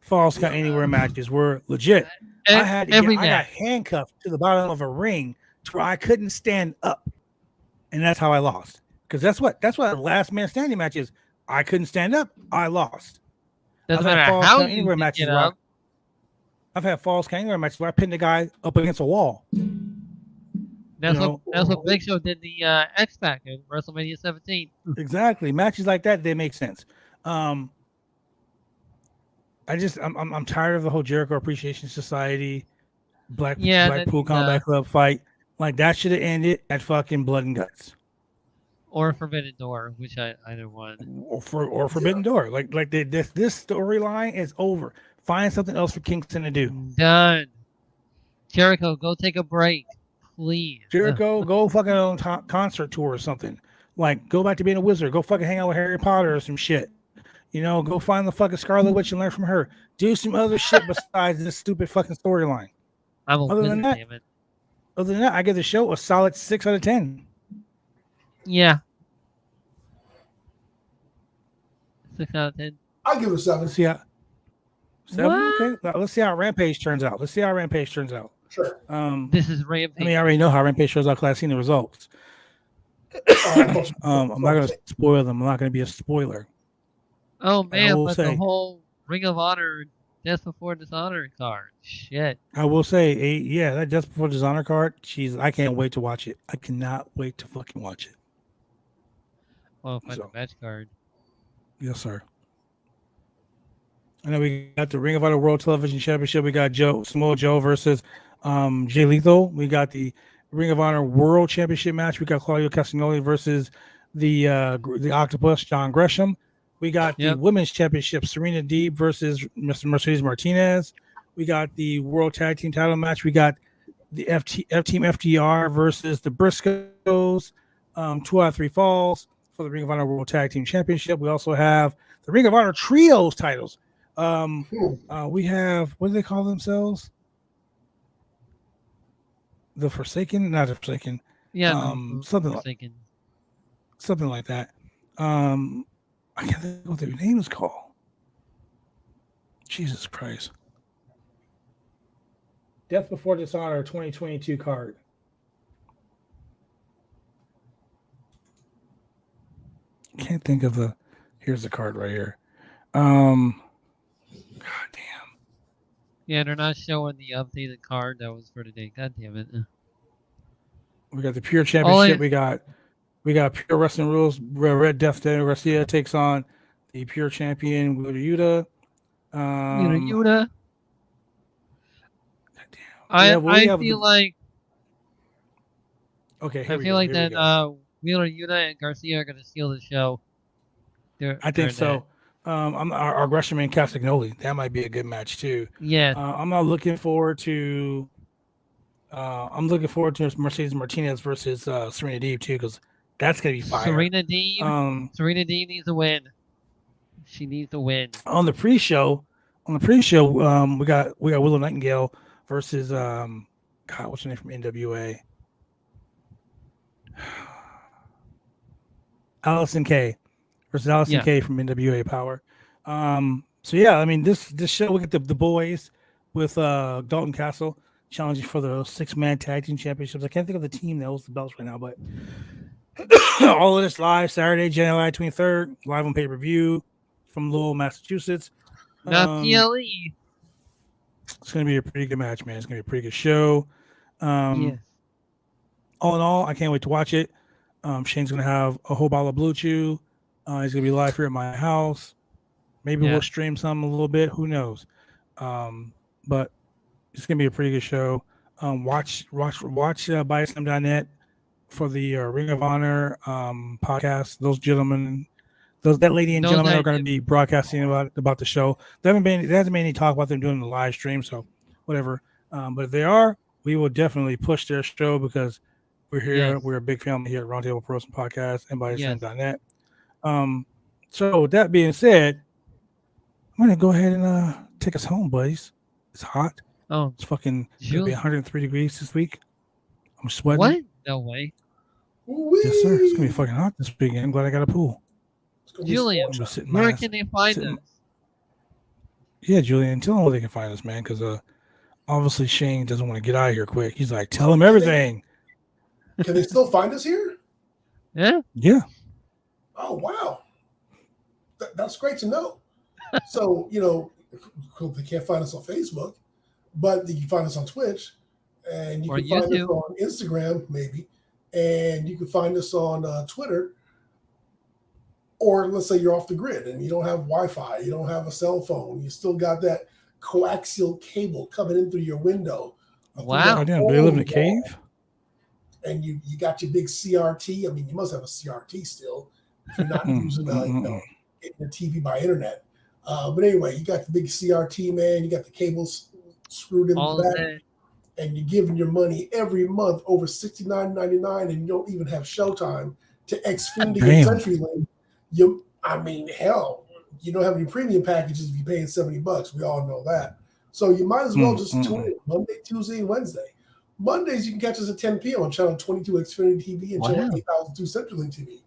Falls Count Anywhere matches were legit. I got handcuffed to the bottom of a ring to where I couldn't stand up, and that's how I lost. Because that's what a last man standing match is. I couldn't stand up, I lost. Doesn't matter how you get up. I've had Falls Count Anywhere matches where I pinned the guy up against a wall. That's what Big Show did the X Pac in WrestleMania 17. Exactly, matches like that, they make sense. I'm tired of the whole Jericho Appreciation Society, Blackpool Combat Club fight. Like, that should have ended at fucking Blood and Guts. Or Forbidden Door, which I don't want. Or Forbidden Door. Like this storyline is over. Find something else for Kingston to do. Done. Jericho, go take a break, please. Jericho, go fucking on concert tour or something. Like, go back to being a wizard. Go fucking hang out with Harry Potter or some shit. Go find the fucking Scarlet Witch and learn from her. Do some other shit besides this stupid fucking storyline. Other than that, I give the show a solid 6 out of 10. Yeah. 6 out of 10. I'll give it a 7. Let's see how. 7? Okay. Now, let's see how Rampage turns out. Sure. This is Rampage. I mean, I already know how Rampage shows out because I've seen the results. I'm not going to spoil them. I'm not going to be a spoiler. Oh, man, but the whole Ring of Honor Death Before Dishonor card. Shit. I will say, that Death Before Dishonor card, I can't wait to watch it. I cannot wait to fucking watch it. Well, find the match card. Yes, sir. I know we got the Ring of Honor World Television Championship. We got Samoa Joe versus Jay Lethal. We got the Ring of Honor World Championship match. We got Claudio Castagnoli versus the Octopus, John Gresham. We got the Women's Championship, Serena Deeb versus Mercedes Martinez. We got the World Tag Team title match. We got the Team FTR versus the Briscoes. 2 out of 3 falls for the Ring of Honor World Tag Team Championship. We also have the Ring of Honor Trios titles. We have, what do they call themselves? The Forsaken, not the Forsaken. Yeah, something like that. I can't think what their name is called. Jesus Christ. Death Before Dishonor 2022 card. Can't think of the. Here's the card right here. God damn. Yeah, they're not showing the updated card that was for today. God damn it. We got the Pure Championship. We got Pure Wrestling Rules. Red Death Day Garcia takes on the Pure Champion Yuta. Yuta. I feel like. Okay. I feel like that Wheeler Yuta and Garcia are going to steal the show. I think so. Our Gresham and Castagnoli. That might be a good match too. Yeah. I'm not looking forward to. I'm looking forward to Mercedes Martinez versus Serena Deeb too, because that's gonna be fire. Serena Deeb needs a win. She needs to win. On the pre-show, we got Willow Nightingale versus what's her name from NWA? Allison Kay versus Allison Kay from NWA Power. So yeah, I mean this show, we get the boys with Dalton Castle challenging for the 6-man tag team championships. I can't think of the team that holds the belts right now, but all of this live Saturday, January 23rd, live on pay-per-view from Lowell, Massachusetts. Not PLE. It's gonna be a pretty good match, man. It's gonna be a pretty good show. Yes. All in all, I can't wait to watch it. Shane's gonna have a whole bottle of Blue Chew. He's gonna be live here at my house. Maybe we'll stream some a little bit. Who knows? But it's gonna be a pretty good show. Watch BuySlam.net for the Ring of Honor podcast. Those gentlemen, that lady and gentleman are going to be broadcasting about the show. There hasn't been any talk about them doing the live stream, so whatever. But if they are, we will definitely push their show because we're here. Yes. We're a big family here at Roundtable Pro Wrestling Podcast and BuySlam.net. So with that being said, I'm gonna go ahead and take us home, buddies. It's hot. Oh, it's fucking gonna be 103 degrees this week. I'm sweating. What? No way. Yes, sir. It's gonna be fucking hot this weekend. I'm glad I got a pool. Julian, where can they find us? Yeah, Julian, tell them where they can find us, man, because obviously Shane doesn't want to get out of here quick. He's like, tell him everything. Can they still find us here? Yeah. Yeah. Oh, wow. That's great to know. So, you know, they can't find us on Facebook, but you can find us on Twitch, and you can find us on Instagram, maybe, and you can find us on Twitter. Or let's say you're off the grid and you don't have Wi-Fi, you don't have a cell phone, you still got that coaxial cable coming in through your window. Wow. Damn, do they live in a cave? And you got your big CRT. I mean, you must have a CRT still if you're not using getting the TV by internet. But anyway, you got the big CRT, man. You got the cables screwed into that. And you're giving your money every month over $69.99, and you don't even have Showtime to Xfinity and CenturyLink. Hell, you don't have any premium packages if you're paying $70. We all know that. So you might as well just tune in Monday, Tuesday, and Wednesday. Mondays, you can catch us at 10 p.m. on Channel 22 Xfinity TV and Channel 8002 CenturyLink TV.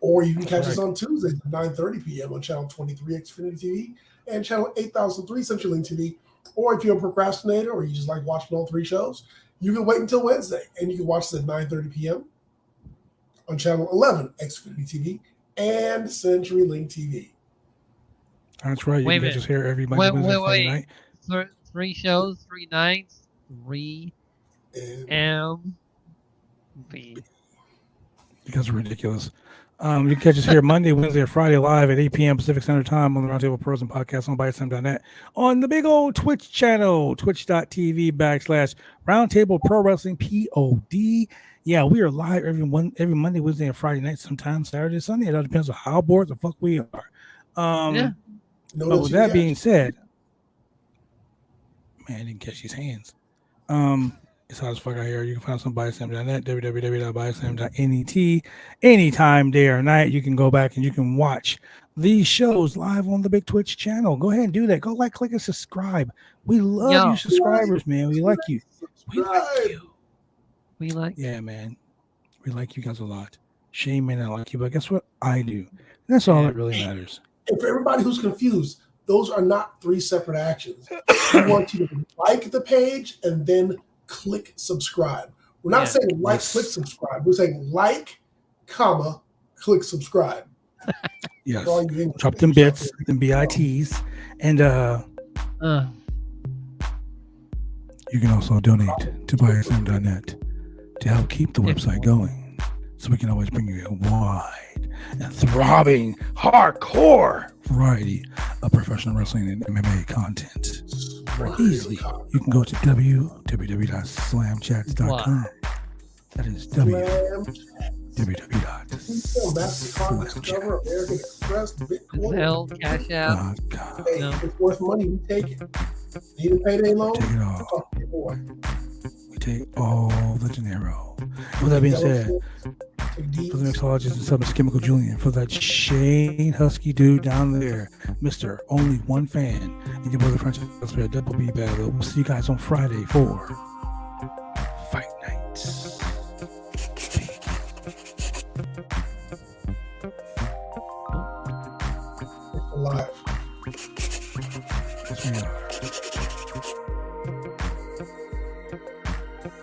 Or you can catch us on Tuesdays at 9:30 p.m. on Channel 23 Xfinity TV and Channel 8003 CenturyLink TV. Or if you're a procrastinator or you just like watching all three shows, you can wait until Wednesday and you can watch us at 9:30 p.m. on Channel 11 Xfinity TV and CenturyLink TV. That's right. You can catch us here every Monday, Wednesday, Friday night. 3 shows, 3 nights, 3 MV. You guys are ridiculous. You can catch us here Monday, Wednesday, or Friday live at 8 p.m. Pacific Standard Time on the Roundtable Pros and Podcast on BySM.net on the big old Twitch channel, twitch.tv/Roundtable Pro Wrestling POD. Yeah, we are live every Monday, Wednesday, and Friday night, sometimes Saturday, Sunday. It all depends on how bored the fuck we are. But with that being said, man, I didn't catch these hands. It's hot as fuck out here. You can find us on BySM.net, www.bysm.net. Anytime, day or night, you can go back and you can watch these shows live on the big Twitch channel. Go ahead and do that. Go click, and subscribe. We love you subscribers, man. We like you. We like you. Yeah, man. We like you guys a lot. Shane may not like you, but guess what? I do. That's all that really matters. And for everybody who's confused, those are not 3 separate actions. We want you to like the page and then click subscribe. We're not saying click subscribe. We're saying click subscribe. Yes. Drop them bits, them BITs, and you can also donate to BySM.net to help keep the website going, so we can always bring you a wide and throbbing, hardcore variety of professional wrestling and MMA content. Easily, you can go to www.slamchats.com. That is www.slamchats.com. It's worth money. We take it. Need a payday loan? Take it all. We take all the dinero. With that being said, for the mixologist and Substance Chemical Julian, for that Shane Husky dude down there, Mr. Only One Fan, and your brother franchise player Double B Battle. We'll see you guys on Friday for Fight Night. Live. Yes, we are.